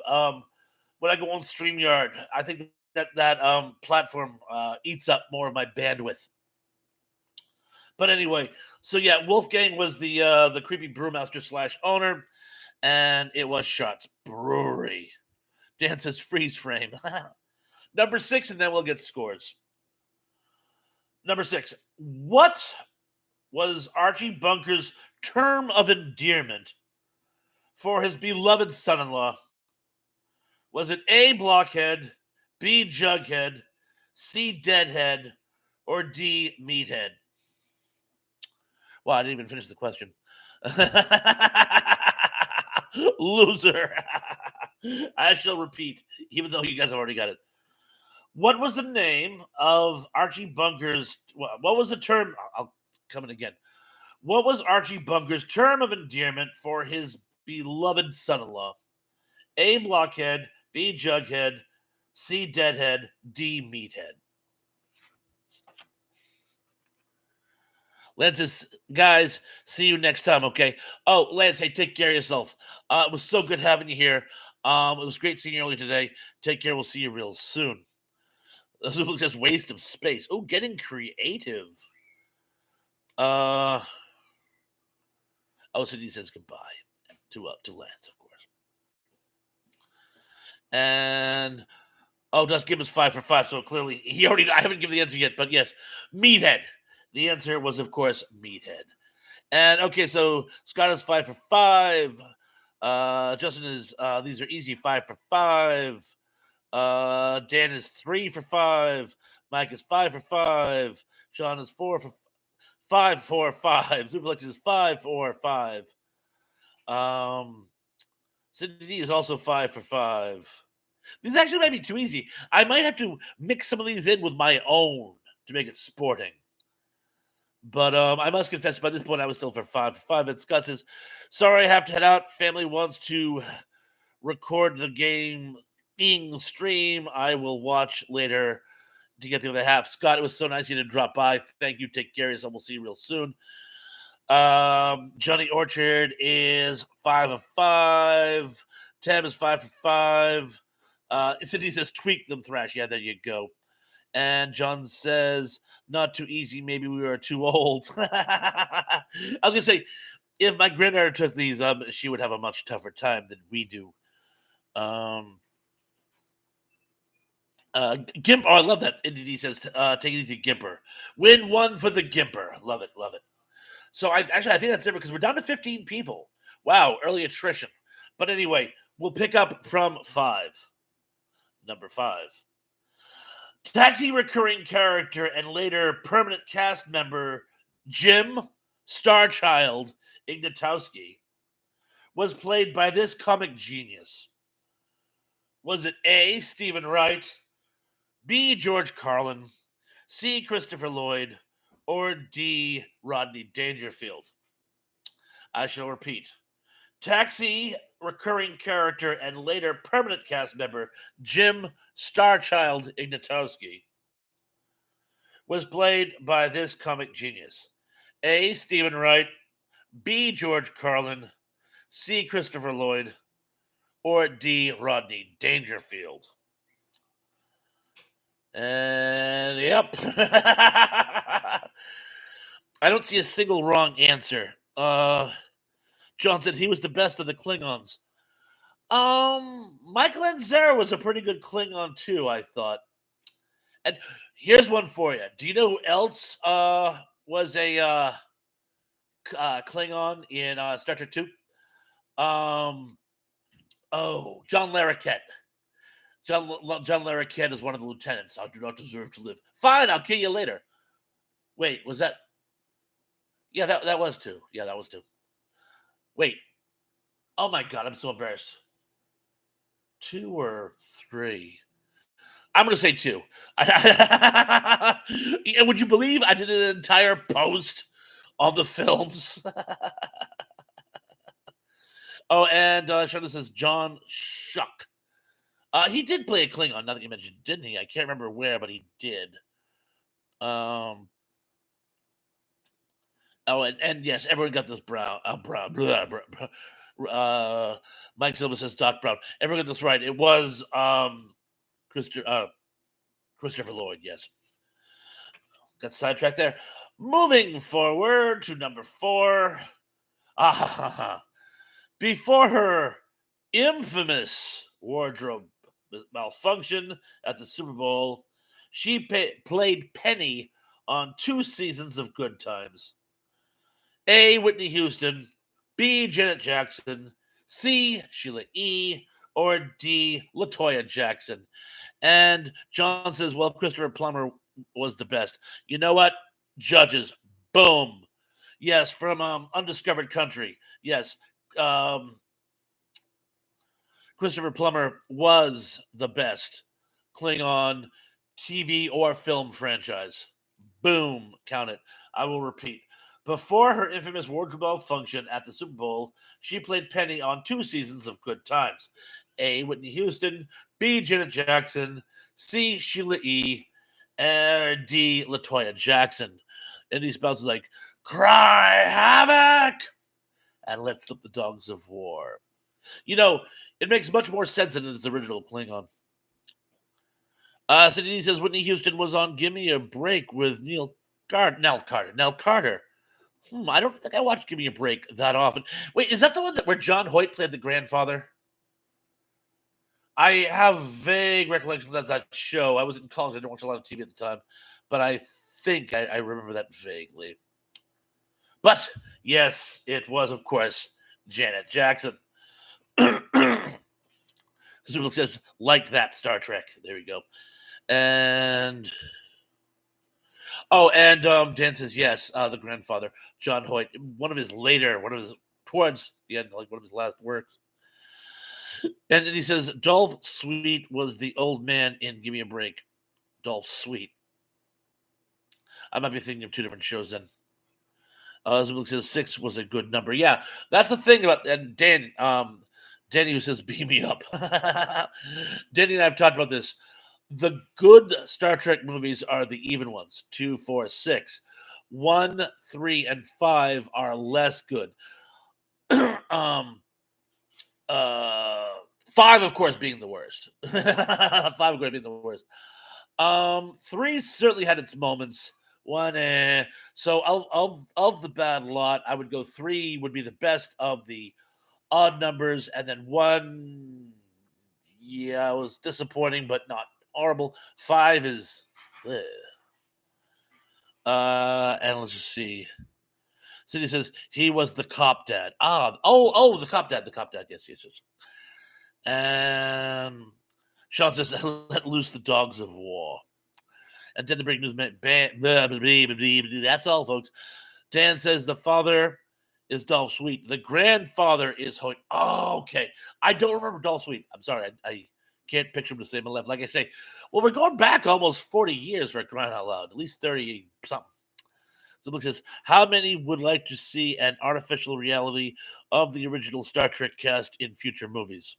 When I go on StreamYard, I think that platform eats up more of my bandwidth. But anyway, so yeah, Wolfgang was the creepy brewmaster / owner, and it was Shots Brewery. Dan says freeze frame. Number 6, and then we'll get scores. Number 6. What was Archie Bunker's term of endearment for his beloved son-in-law? Was it A, blockhead, B, jughead, C, deadhead, or D, meathead? Well, I didn't even finish the question. Loser. I shall repeat, even though you guys have already got it. What was the name of Archie Bunker's... What was the term... I'll come in again. What was Archie Bunker's term of endearment for his beloved son-in-law? A, blockhead, B, jughead, C, deadhead, D, meathead. Lance says, guys, see you next time, okay? Oh, Lance, hey, take care of yourself. It was so good having you here. It was great seeing you earlier today. Take care. We'll see you real soon. This was just waste of space. Oh, getting creative. Oh, Cindy says goodbye to Lance, of course. And Dust Gibbons 5 for 5. So clearly, I haven't given the answer yet, but yes, meathead. The answer was, of course, meathead. And okay, so Scott is 5 for 5. Justin is these are easy 5 for 5. Dan is 3 for 5. Mike is 5 for 5. Sean is 4 for 5 for 5. Superlex is 5 for 5. Cindy D is also 5 for 5. These actually might be too easy. I might have to mix some of these in with my own to make it sporting. But I must confess, by this point, I was still for 5 for 5. And Scott says, sorry, I have to head out. Family wants to record the game being stream. I will watch later to get the other half. Scott, it was so nice of you to drop by. Thank you. Take care of yourself. We'll see you real soon. Johnny Orchard is 5 of 5. Tam is 5 for 5. Cindy says, tweak them, Thrash. Yeah, there you go. And John says, not too easy. Maybe we are too old. I was going to say, if my granddaughter took these, she would have a much tougher time than we do. Gimp. Oh, I love that. He says, take it easy, Gimper. Win 1 for the Gimper. Love it. Love it. So I think that's it because we're down to 15 people. Wow, early attrition. But anyway, we'll pick up from 5. Number 5. Taxi recurring character and later permanent cast member Jim Starchild Ignatowski was played by this comic genius. Was it A, Stephen Wright, B, George Carlin, C, Christopher Lloyd, or D, Rodney Dangerfield? I shall repeat. Taxi recurring character and later permanent cast member Jim Starchild Ignatowski was played by this comic genius. A, Stephen Wright, B, George Carlin, C, Christopher Lloyd, or D, Rodney Dangerfield. And yep. I don't see a single wrong answer. John said he was the best of the Klingons. Michael Anzera was a pretty good Klingon too, I thought. And here's one for you. Do you know who else was a Klingon in Star Trek 2? John Larroquette. John Larroquette is one of the lieutenants. I do not deserve to live. Fine, I'll kill you later. Wait, was that? Yeah, that was 2. Yeah, that was 2. Wait. Oh my God, I'm so embarrassed. 2 or 3? I'm going to say 2. And would you believe I did an entire post on the films? And Shona says John Shuck. He did play a Klingon, now that you mentioned, didn't he? I can't remember where, but he did. And yes, everyone got this brown. Mike Silva says Doc Brown. Everyone got this right. It was Christopher Lloyd. Yes, got sidetracked there. Moving forward to number 4. Before her infamous wardrobe malfunction at the Super Bowl. She played Penny on 2 seasons of Good Times. A. Whitney Houston, B. Janet Jackson, C. Sheila E., or D. Latoya Jackson. And John says, well, Christopher Plummer was the best. You know what? Judges, boom. Yes, from Undiscovered Country. Yes, Christopher Plummer was the best Klingon TV or film franchise. Boom, count it. I will repeat. Before her infamous wardrobe malfunction at the Super Bowl, she played Penny on 2 seasons of Good Times. A. Whitney Houston, B. Janet Jackson, C. Sheila E., and D. Latoya Jackson. And he spells like, cry havoc, and let slip the dogs of war. You know, it makes much more sense than its original Klingon. Cindy says Whitney Houston was on Gimme a Break with Nell Carter. I don't think I watched Gimme a Break that often. Wait, is that the one where John Hoyt played the grandfather? I have vague recollections of that show. I was in college. I didn't watch a lot of TV at the time, but I think I remember that vaguely. But yes, it was, of course, Janet Jackson. Super says, like that Star Trek. There we go. And Dan says, yes, the grandfather, John Hoyt, towards the end, like one of his last works. And he says, Dolph Sweet was the old man in Give Me a Break. Dolph Sweet. I might be thinking of 2 different shows then. Zubik says 6 was a good number. Yeah, that's the thing about, and Danny who says, beam me up. Danny and I have talked about this. The good Star Trek movies are the even ones, 2, 4, 6. 1, 3, and 5 are less good. 5, of course, being the worst. 5, of course, being the worst. 3 certainly had its moments. 1, so of the bad lot, I would go 3 would be the best of the odd numbers, and then 1, yeah, it was disappointing, but not horrible. 5 is, and let's just see. Cindy says he was the cop dad. The cop dad. Yes. And Sean says, let loose the dogs of war. And then the breaking news meant that's all, folks. Dan says the father is Dolph Sweet. The grandfather is Hoyt. Oh, okay. I don't remember Dolph Sweet. I'm sorry. I can't picture him to save my life. Like I say, well, we're going back almost 40 years for crying out loud. At least 30 something. So Luke says, how many would like to see an artificial reality of the original Star Trek cast in future movies?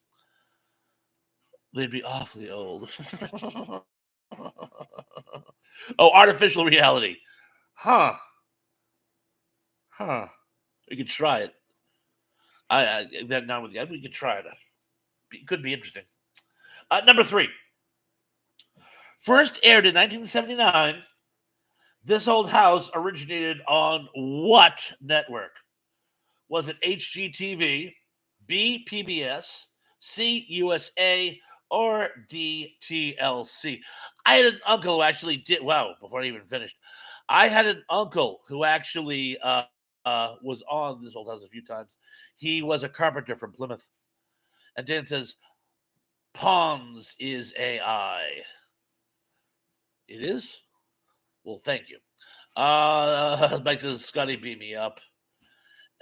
They'd be awfully old. Oh, artificial reality. Huh. We could try it. That now with you. We could try it. It could be interesting. Number 3. First aired in 1979. This Old House originated on what network? Was it HGTV, B, PBS, C, USA, or D, TLC? I had an uncle who actually did, before I even finished, I had an uncle who actually was on This Old House a few times. He was a carpenter from Plymouth. And Dan says, Pons is AI. It is? Well, thank you. Mike says, Scotty, beat me up.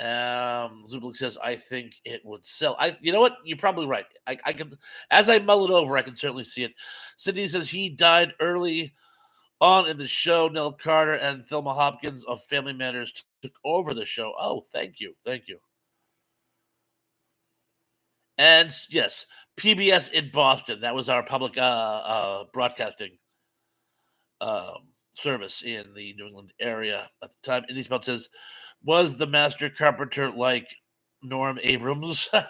Zublik says, I think it would sell. You know what? You're probably right. I can, as I mull it over, I can certainly see it. Sydney says he died early on in the show. Nell Carter and Thelma Hopkins of Family Matters took over the show. Oh, thank you. And yes, PBS in Boston. That was our public broadcasting service in the New England area at the time. And Eastbound says, was the master carpenter like Norm Abrams? No.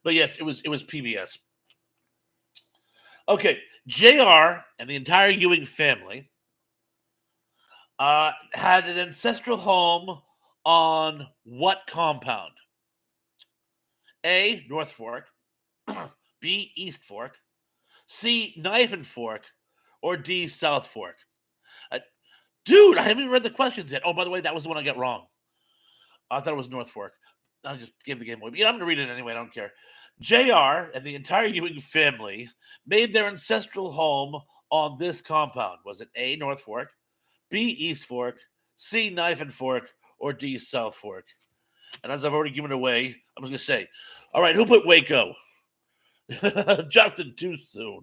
But yes, it was PBS. Okay, JR and the entire Ewing family had an ancestral home on what compound? A, North Fork, B, East Fork, C, Knife and Fork, or D, South Fork? Dude, I haven't even read the questions yet. Oh, by the way, that was the one I got wrong. I thought it was North Fork. I just gave the game away. But yeah, I'm going to read it anyway. I don't care. JR and the entire Ewing family made their ancestral home on this compound. Was it A, North Fork, B, East Fork, C, Knife and Fork, or D, South Fork? And as I've already given away, I'm just going to say, all right, who put Waco? Justin, too soon.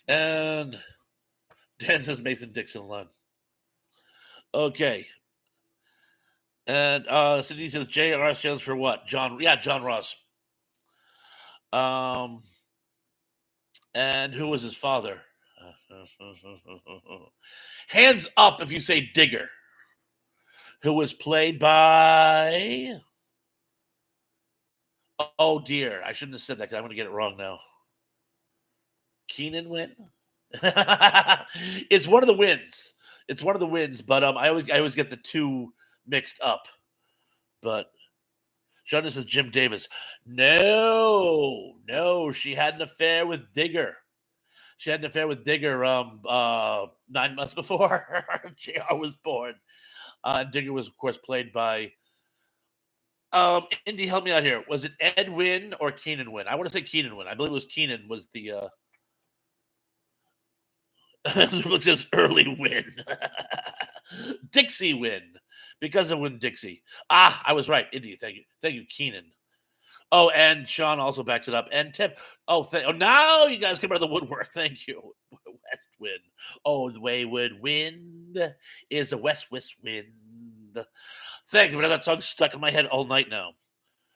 And Dan says Mason Dixon Lund. Okay. And Cindy says JR stands for what? John Ross. And who was his father? Hands up if you say Digger. Who was played by... Oh dear, I shouldn't have said that because I'm going to get it wrong now. Keenan Wynn? It's one of the wins. It's one of the wins, but I always get the two mixed up. But Sean says Jim Davis. No, she had an affair with Digger. She had an affair with Digger 9 months before JR was born. Digger was, of course, played by Indy, help me out here. Was it Ed Wynn or Keenan Wynn? I want to say Keenan Wynn. I believe it was Keenan was the looks as early win. Dixie win. Because of Win Dixie. I was right. Indy, thank you. Thank you, Keenan. Oh, and Sean also backs it up. And Tim. Now you guys come out of the woodwork. Thank you. West wind. Oh, the wayward wind is a west wind. Thank you, but that song's stuck in my head all night now.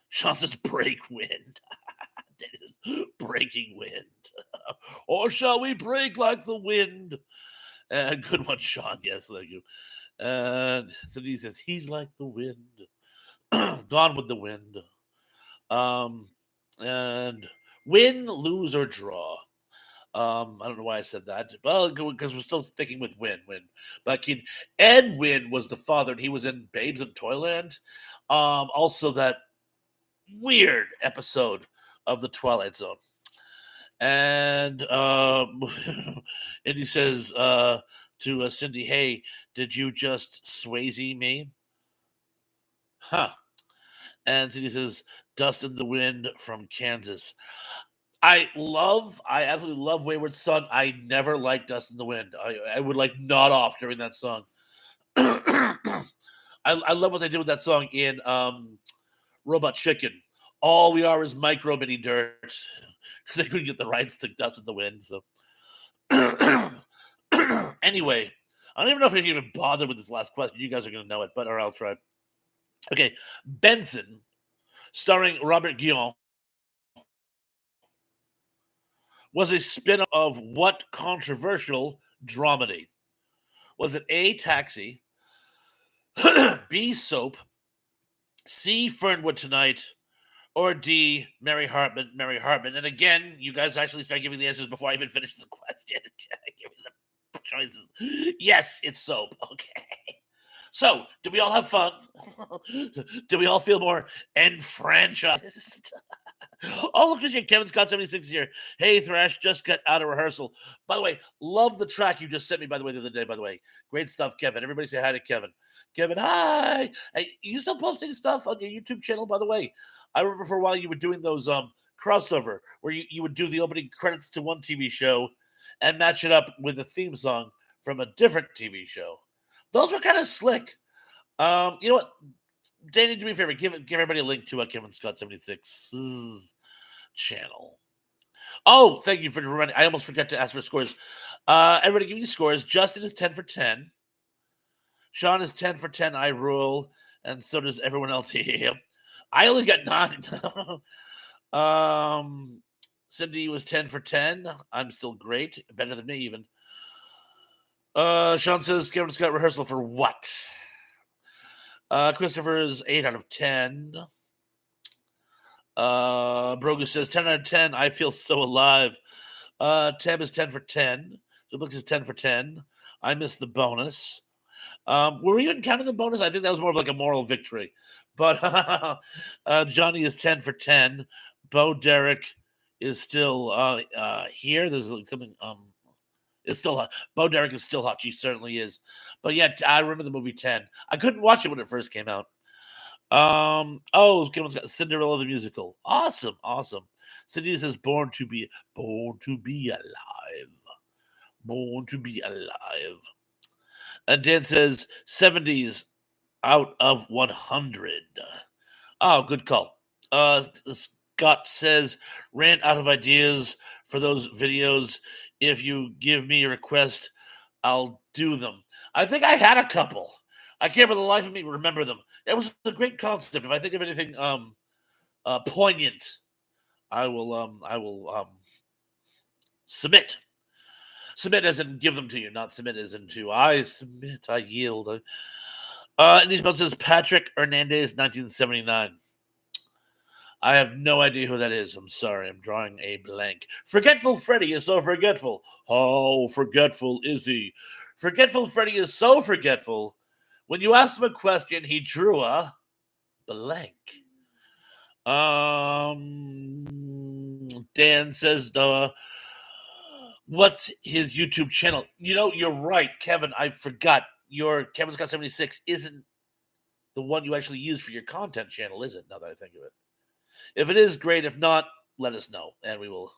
Sean says break wind. Breaking wind. Or shall we break like the wind? Good one, Sean. Yes, thank you. And Cindy says he's like the wind. Gone with the wind. And win, lose, or draw. I don't know why I said that. Well, because we're still sticking with win. But Ed Wynn was the father, and he was in Babes in Toyland. Also, that weird episode of The Twilight Zone. And and he says to Cindy, hey, did you just Swayze me? Huh. And Cindy says, Dust in the Wind from Kansas. I absolutely love Wayward Son. I never liked Dust in the Wind. I would nod off during that song. I love what they did with that song in Robot Chicken. All we are is micro mini dirt because they couldn't get the rights to Dust in the Wind. So anyway, I don't even know if I can even bother with this last question. You guys are going to know it, or I'll try. Okay, Benson, starring Robert Guillaume, was a spin-off of what controversial dramedy? Was it A, Taxi, B, Soap, C, Fernwood Tonight, or D, Mary Hartman? And again, you guys actually start giving the answers before I even finish the question. Give me the choices. Yes, it's Soap. Okay. So, do we all have fun? Do we all feel more enfranchised? Oh, look at you. Kevin Scott 76 here. Hey, Thrash, just got out of rehearsal. By the way, love the track you just sent me, by the way, the other day, by the way. Great stuff, Kevin. Everybody say hi to Kevin. Kevin, hi. Hey, you still posting stuff on your YouTube channel, by the way? I remember for a while you were doing those crossover where you would do the opening credits to one TV show and match it up with a theme song from a different TV show. Those were kind of slick. You know what? Danny, do me a favor. Give everybody a link to Kevin Scott 76's channel. Oh, thank you for reminding. I almost forgot to ask for scores. Everybody give me scores. Justin is 10 for 10. Sean is 10 for 10. I rule. And so does everyone else here. I only got 9. Cindy was 10 for 10. I'm still great. Better than me, even. Sean says Kevin Scott rehearsal for what? Christopher is 8 out of 10. Brogu says 10 out of 10. I feel so alive. Tab is 10 for 10. So Blix is 10 for 10. I missed the bonus. Were we even counting the bonus? I think that was more of like a moral victory. But Johnny is 10 for 10. Bo Derek is still here. There's like something it's still hot. Bo Derek is still hot. She certainly is. But yeah, I remember the movie 10. I couldn't watch it when it first came out. Kevin's got Cinderella the musical. Awesome, awesome. Cindy says born to be alive. Born to be alive. And Dan says 70s out of 100. Oh, good call. Scott says ran out of ideas for those videos. If you give me a request, I'll do them. I think I had a couple. I can't for the life of me remember them. It was a great concept. If I think of anything poignant, I will submit. Submit as in give them to you, not submit as into I submit, I yield. And he says Patrick Hernandez, 1979. I have no idea who that is. I'm sorry. I'm drawing a blank. Forgetful Freddy is so forgetful. How forgetful is he? Forgetful Freddy is so forgetful. When you ask him a question, he drew a blank. Dan says what's his YouTube channel? You know, you're right, Kevin. I forgot. Your Kevin Scott 76 isn't the one you actually use for your content channel, is it? Now that I think of it. If it is, great. If not, let us know, and we will.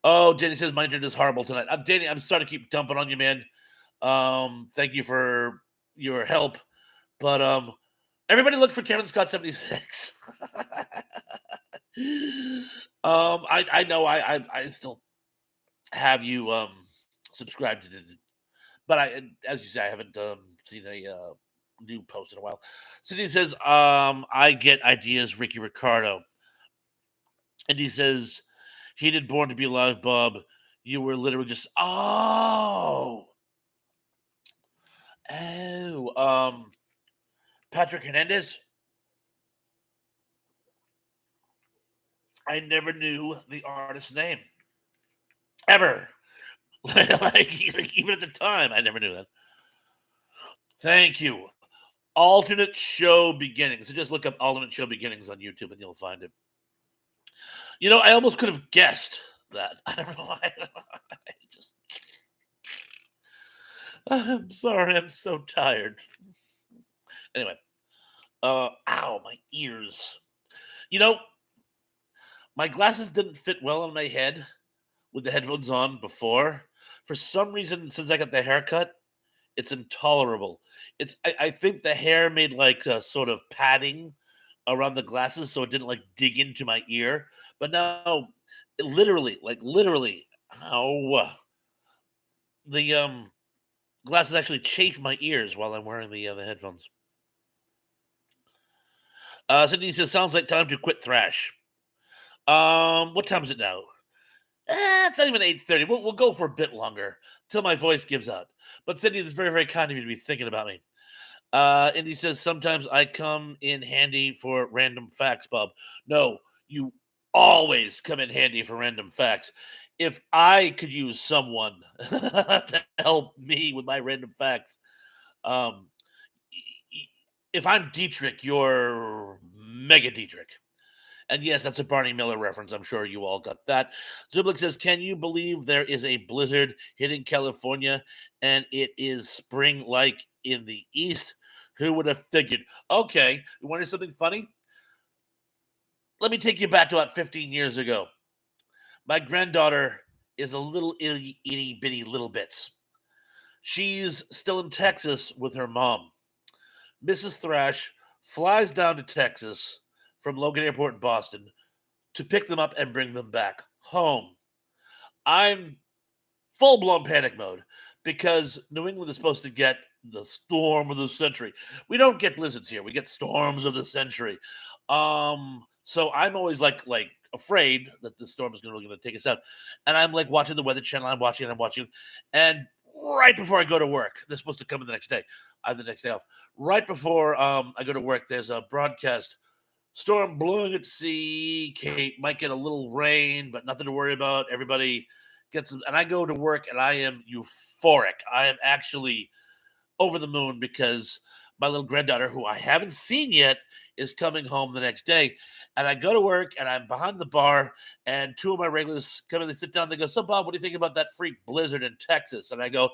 Oh, Danny says my internet is horrible tonight. Danny, I'm sorry to keep dumping on you, man. Thank you for your help, but everybody look for Kevin Scott 76. I know I still have you subscribed to it, but as you say, I haven't seen a new post in a while. Cindy says, I get ideas, Ricky Ricardo. And he says, he did Born to Be Alive, Bob. You were literally just, Patrick Hernandez. I never knew the artist's name. Ever. like, even at the time, I never knew that. Thank you. Alternate Show Beginnings. So just look up Alternate Show Beginnings on YouTube and you'll find it. You know, I almost could have guessed that. I don't know why. I'm sorry. I'm so tired. Anyway. Ow, my ears. You know, my glasses didn't fit well on my head with the headphones on before. For some reason, since I got the haircut, it's intolerable. I think the hair made like a sort of padding around the glasses so it didn't like dig into my ear. But now, literally, the glasses actually chafe my ears while I'm wearing the headphones. Sydney says, sounds like time to quit thrash. What time is it now? It's not even 8:30. We'll go for a bit longer till my voice gives out. But Sydney, it's very, very kind of you to be thinking about me. And he says, sometimes I come in handy for random facts, Bob. No, you always come in handy for random facts. If I could use someone to help me with my random facts, if I'm Dietrich, you're Mega Dietrich. And yes, that's a Barney Miller reference. I'm sure you all got that. Zublik says, can you believe there is a blizzard hitting California and it is spring like in the East? Who would have figured? Okay, you want to hear something funny? Let me take you back to about 15 years ago. My granddaughter is a little itty bitty little bits. She's still in Texas with her mom. Mrs. Thrash flies down to Texas from Logan Airport in Boston to pick them up and bring them back home. I'm full-blown panic mode because New England is supposed to get the storm of the century. We don't get blizzards here. We get storms of the century. So I'm always like afraid that the storm is going to take us out. And I'm like watching the Weather Channel. I'm watching. And right before I go to work, they're supposed to come in the next day. I have the next day off. Right before I go to work, there's a broadcast. Storm blowing at sea. Kate might get a little rain, but nothing to worry about. Everybody gets, and I go to work and I am euphoric. I am actually over the moon because my little granddaughter, who I haven't seen yet, is coming home the next day. And I go to work and I'm behind the bar, and two of my regulars come in, they sit down, they go, "So, Bob, what do you think about that freak blizzard in Texas?" And I go,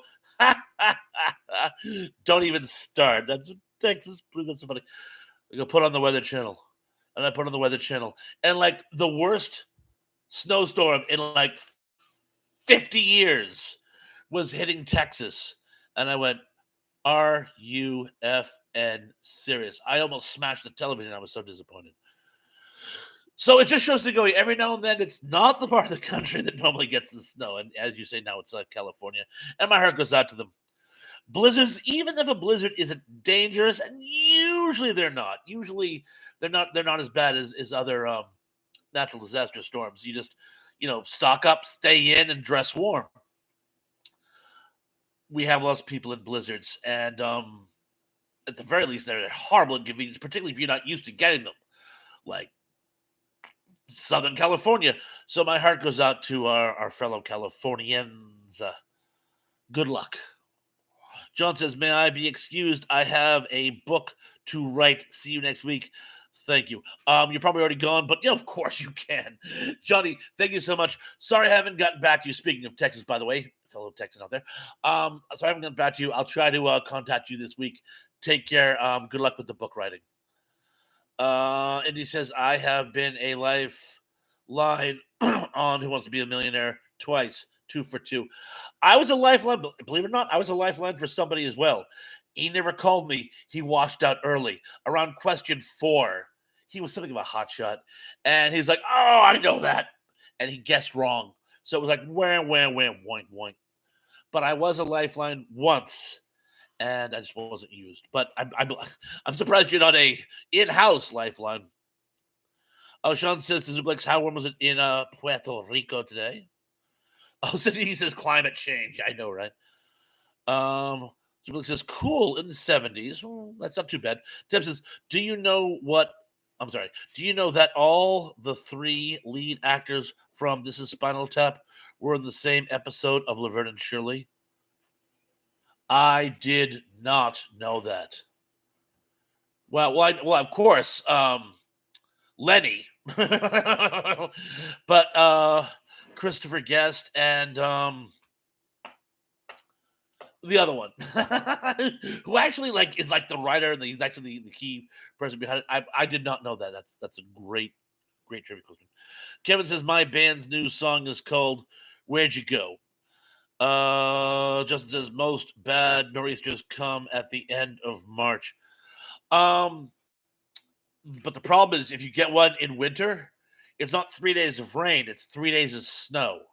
"Don't even start. That's Texas blizzard. That's so funny." I go, "Put on the Weather Channel." And I put on the Weather Channel. And like the worst snowstorm in like 50 years was hitting Texas. And I went, "Are you effing serious?" I almost smashed the television. I was so disappointed. So it just shows to go every now and then it's not the part of the country that normally gets the snow. And as you say now, it's California. And my heart goes out to them. Blizzards, even if a blizzard isn't dangerous, and usually they're not. Usually they're not as bad as other natural disaster storms. You just, stock up, stay in, and dress warm. We have lost people in blizzards, and at the very least, they're a horrible inconvenience, particularly if you're not used to getting them, like Southern California. So my heart goes out to our fellow Californians. Good luck. John says, "May I be excused? I have a book to write. See you next week." Thank you. You're probably already gone, but yeah, of course you can. Johnny, thank you so much. Sorry I haven't gotten back to you. Speaking of Texas, by the way, fellow Texan out there. So I haven't gotten back to you. I'll try to contact you this week. Take care. Good luck with the book writing. And he says, "I have been a lifeline on Who Wants to Be a Millionaire twice, 2 for 2. I was a lifeline, believe it or not, I was a lifeline for somebody as well. He never called me. He washed out early. Around question 4, he was something of a hot shot. And he's like, "Oh, I know that." And he guessed wrong. So it was like, wham, wham, wham, woink, woink. But I was a lifeline once, and I just wasn't used. But I'm surprised you're not a in-house lifeline. Oh, Sean says to Zublex, "How warm was it in Puerto Rico today?" Oh, so he says climate change. I know, right? Zublex says cool in the 70s. That's not too bad. Tim says, "Do you know what? I'm sorry. Do you know that all the 3 lead actors from This Is Spinal Tap were in the same episode of Laverne and Shirley?" I did not know that. Well, of course, Lenny, but Christopher Guest and the other one, who actually is like the writer and he's actually the key person behind it. I did not know that. That's a great trivia question. Kevin says my band's new song is called "Where'd You Go." Justin says most bad nor'easters come at the end of March. Um, but the problem is if you get one in winter, it's not 3 days of rain; it's 3 days of snow.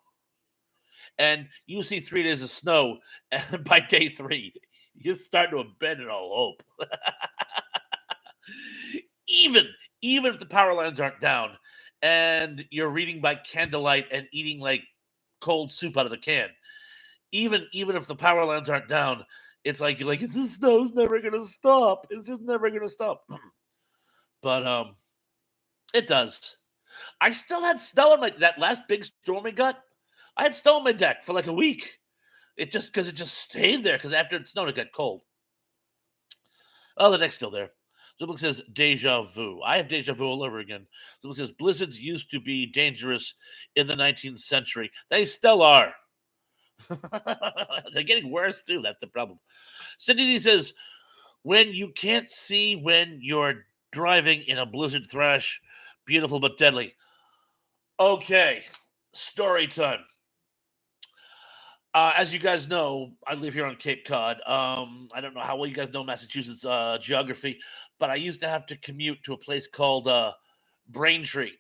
And you see 3 days of snow, and by day 3, you're starting to abandon all hope. even even if the power lines aren't down, and you're reading by candlelight and eating like cold soup out of the can, even if the power lines aren't down, it's like you're like it's the snow's never gonna stop. It's just never gonna stop. But it does. I still had snow on my that last big storm we got. I had snow on my deck for like a week. It just stayed there because after it snowed, it got cold. Oh, the neck's still there. Zubik says deja vu. I have deja vu all over again. Zubik says blizzards used to be dangerous in the 19th century. They still are. They're getting worse too. That's the problem. Cindy D says when you can't see when you're driving in a blizzard thrash, beautiful but deadly. Okay, story time. As you guys know, I live here on Cape Cod. I don't know how well you guys know Massachusetts geography, but I used to have to commute to a place called Braintree,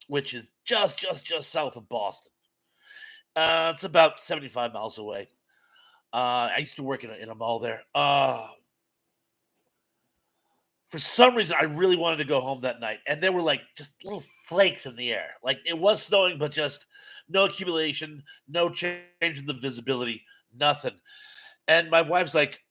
which is just south of Boston. It's about 75 miles away. I used to work in a mall there. For some reason, I really wanted to go home that night, and there were like just little flakes in the air. Like it was snowing, but just no accumulation, no change in the visibility, nothing. And my wife's like,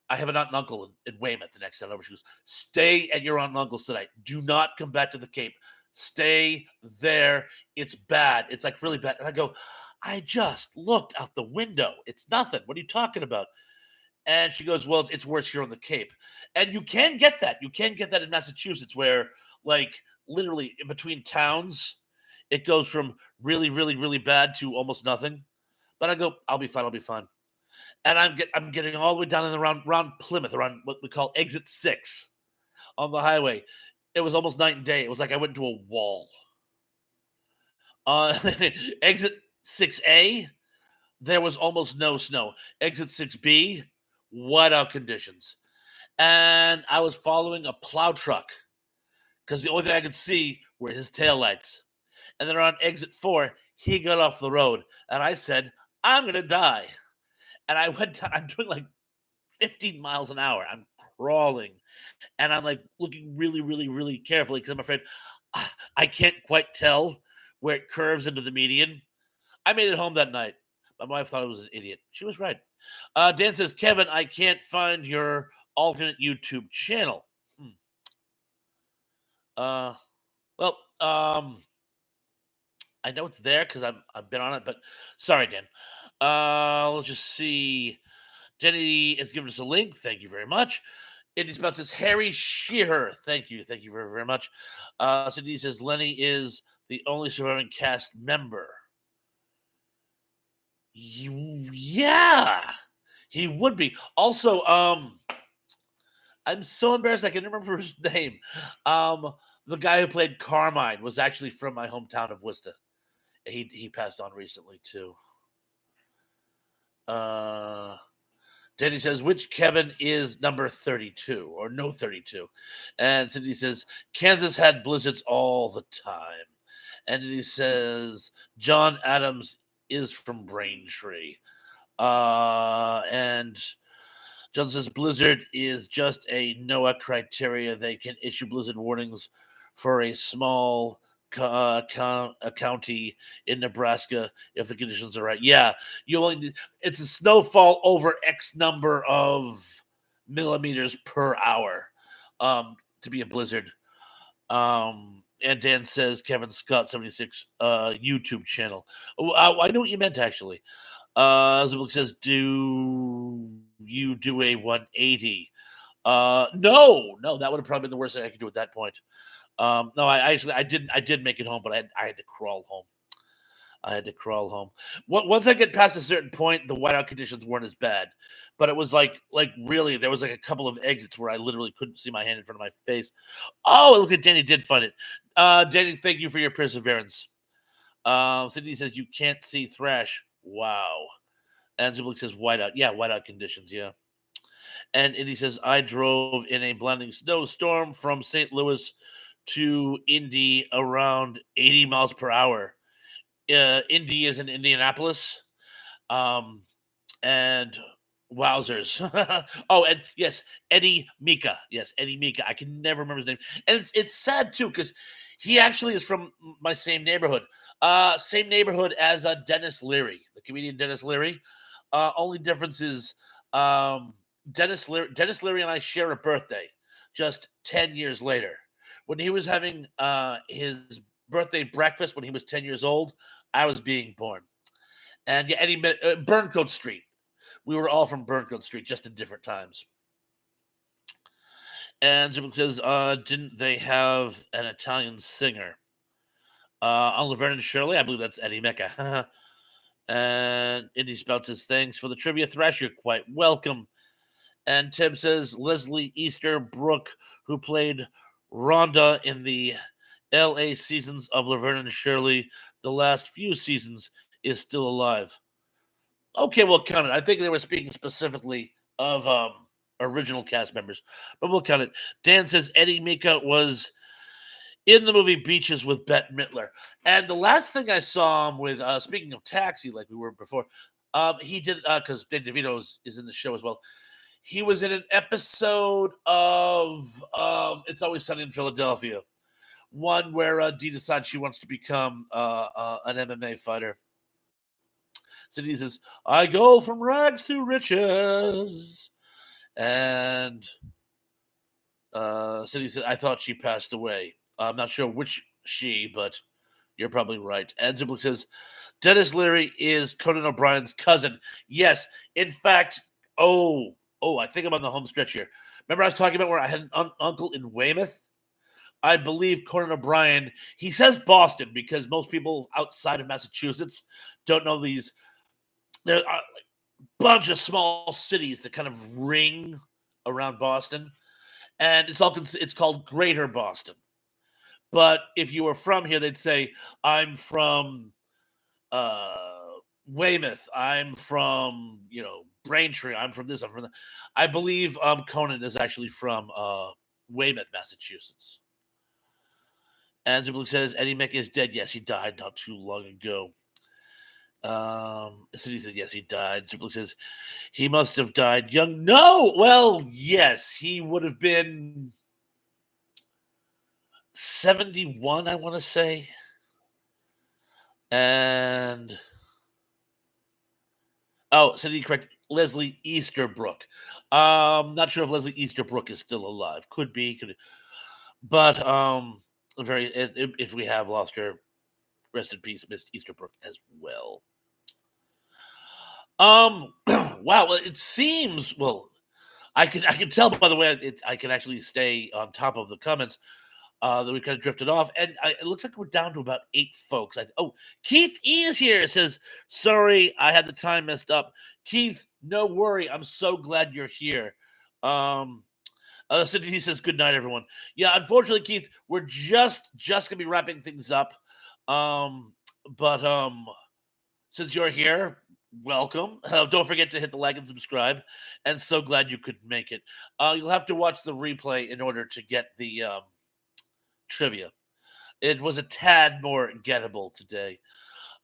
"I have an aunt and uncle in Weymouth the next time over." She goes, "Stay at your aunt and uncle's tonight. Do not come back to the Cape. Stay there. It's bad. It's like really bad." And I go, "I just looked out the window. It's nothing. What are you talking about?" And she goes, well, it's worse here on the Cape. And you can get that. You can get that in Massachusetts, where, like, literally in between towns, it goes from really, really, really bad to almost nothing. But I go, I'll be fine. I'll be fine. And I'm getting all the way down in the around Plymouth, around what we call Exit 6 on the highway. It was almost night and day. It was like I went into a wall. Exit 6A, there was almost no snow. Exit 6B, whiteout conditions. And I was following a plow truck because the only thing I could see were his taillights. And then around exit 4, he got off the road. And I said, I'm going to die. And I went down, I'm doing like 15 miles an hour. I'm crawling. And I'm like looking really, really, really carefully because I'm afraid I can't quite tell where it curves into the median. I made it home that night. My wife thought I was an idiot. She was right. Dan says, Kevin, I can't find your alternate YouTube channel. Well, I know it's there because I've been on it, but sorry, Dan. Let's just see. Jenny has given us a link. Thank you very much. Indy Spout says Harry Shearer. Thank you very, very much. Cindy says Lenny is the only surviving cast member. Yeah, he would be. Also, I'm so embarrassed I can't remember his name. The guy who played Carmine was actually from my hometown of Worcester. He passed on recently too. Danny says, which Kevin is number 32 or no 32? And Cindy says, Kansas had blizzards all the time. And he says, John Adams is from Braintree. And John says, blizzard is just a NOAA criteria. They can issue blizzard warnings for a small a county in Nebraska if the conditions are right. Yeah, you only need, it's a snowfall over X number of millimeters per hour to be a blizzard. And Dan says Kevin Scott 76 YouTube channel. I know what you meant actually. Zubik says, do you do a 180? No, that would have probably been the worst thing I could do at that point. No, I did make it home, but I had to crawl home. Once I get past a certain point, the whiteout conditions weren't as bad, but it was like really there was like a couple of exits where I literally couldn't see my hand in front of my face. Oh, look at Danny did find it. Danny, thank you for your perseverance. Sydney says you can't see Thrash. Wow. And Zublik says whiteout. Yeah, whiteout conditions. Yeah. And Indy says I drove in a blinding snowstorm from St. Louis to Indy around 80 miles per hour. Indy is in Indianapolis. And wowzers. Oh, and yes, Eddie Mika. Yes, Eddie Mika. I can never remember his name. And it's sad too, because he actually is from my same neighborhood. Same neighborhood as Dennis Leary, the comedian Dennis Leary. Only difference is Dennis Leary and I share a birthday just 10 years later. When he was having his birthday breakfast when he was 10 years old, I was being born. And yeah, Eddie Burncoat Street. We were all from Burncoat Street, just in different times. And Zubik says, didn't they have an Italian singer? On Laverne and Shirley, I believe that's Eddie Mecca. And Indy Spout says, thanks for the trivia, Thrash. You're quite welcome. And Tim says, Leslie Easterbrook, who played Rhonda in the LA seasons of Laverne and Shirley, the last few seasons, is still alive. Okay, we'll count it. I think they were speaking specifically of original cast members, but we'll count it. Dan says Eddie Mika was in the movie Beaches with Bette Midler. And the last thing I saw him with, speaking of Taxi, like we were before, he did, because Dave DeVito is in the show as well. He was in an episode of It's Always Sunny in Philadelphia, one where Dee decides she wants to become an MMA fighter. So he says, I go from rags to riches. And Cindy said, I thought she passed away. I'm not sure which she, but you're probably right. And Zublik says, Dennis Leary is Conan O'Brien's cousin. Yes, in fact, I think I'm on the home stretch here. Remember I was talking about where I had an uncle in Weymouth? I believe Conan O'Brien, he says Boston because most people outside of Massachusetts don't know these. There are a bunch of small cities that kind of ring around Boston, and it's called Greater Boston. But if you were from here, they'd say, "I'm from Weymouth. I'm from Braintree. I'm from this. I'm from that." I believe Conan is actually from Weymouth, Massachusetts. And Ziblik says Eddie Mick is dead. Yes, he died not too long ago. City said yes, he died. Ziblik says he must have died young. No, well, yes, he would have been 71, I want to say. And City correct, Leslie Easterbrook. Not sure if Leslie Easterbrook is still alive. Could be, but if we have lost her, rest in peace, Miss Easterbrook as well. Wow. Well, it seems. Well, I can tell by the way I can actually stay on top of the comments that we kind of drifted off, and it looks like we're down to about 8 folks. Keith E is here. It says, "Sorry, I had the time messed up." Keith, no worry. I'm so glad you're here. So he says, "Good night, everyone." Yeah, unfortunately, Keith, we're just gonna be wrapping things up. But since you're here, welcome. Don't forget to hit the like and subscribe. And so glad you could make it. You'll have to watch the replay in order to get the trivia. It was a tad more gettable today.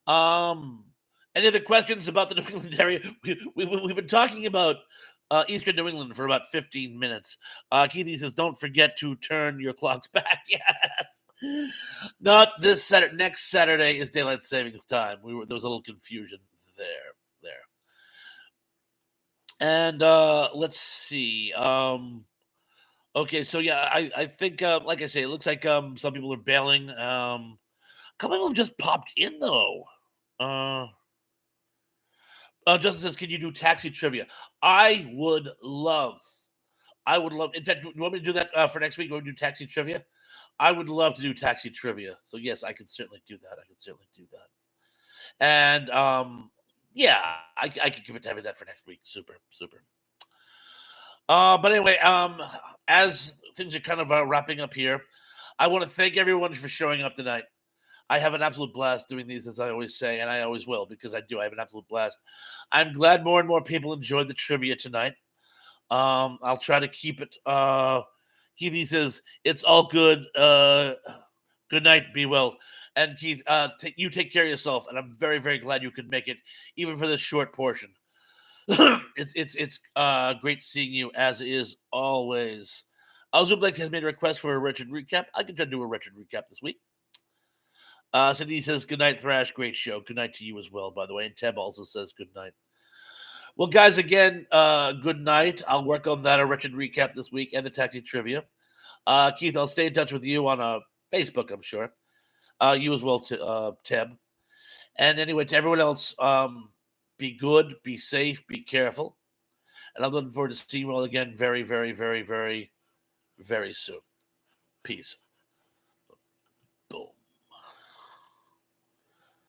Any other questions about the New England area? We've been talking about Eastern New England for about 15 minutes. Keithy says, "Don't forget to turn your clocks back." Yes. Not this Saturday. Next Saturday is daylight savings time. There was a little confusion there. And let's see. Okay, so yeah, I think like I say, it looks like some people are bailing. A couple of them just popped in though. Justin says, "Can you do taxi trivia?" I would love. In fact, do you want me to do that for next week? You want to do taxi trivia? I would love to do taxi trivia. So yes, I could certainly do that. And yeah, I can commit to having that for next week. Super. But anyway, as things are kind of wrapping up here, I want to thank everyone for showing up tonight. I have an absolute blast doing these, as I always say, and I always will because I do. I have an absolute blast. I'm glad more and more people enjoyed the trivia tonight. I'll try to keep it. Keithy says it's all good. Good night. Be well. And Keith, you take care of yourself. And I'm very, very glad you could make it, even for this short portion. It's great seeing you as is always. Zublex has made a request for a Richard recap. I can try to do a Richard recap this week. Cindy says, "Good night, Thrash. Great show. Good night to you as well, by the way." And Teb also says, "Good night." Well, guys, again, good night. I'll work on that, a Richard recap this week and the taxi trivia. Keith, I'll stay in touch with you on Facebook, I'm sure. You as well, Teb. And anyway, to everyone else, be good, be safe, be careful. And I'm looking forward to seeing you all again very, very, very, very, very soon. Peace.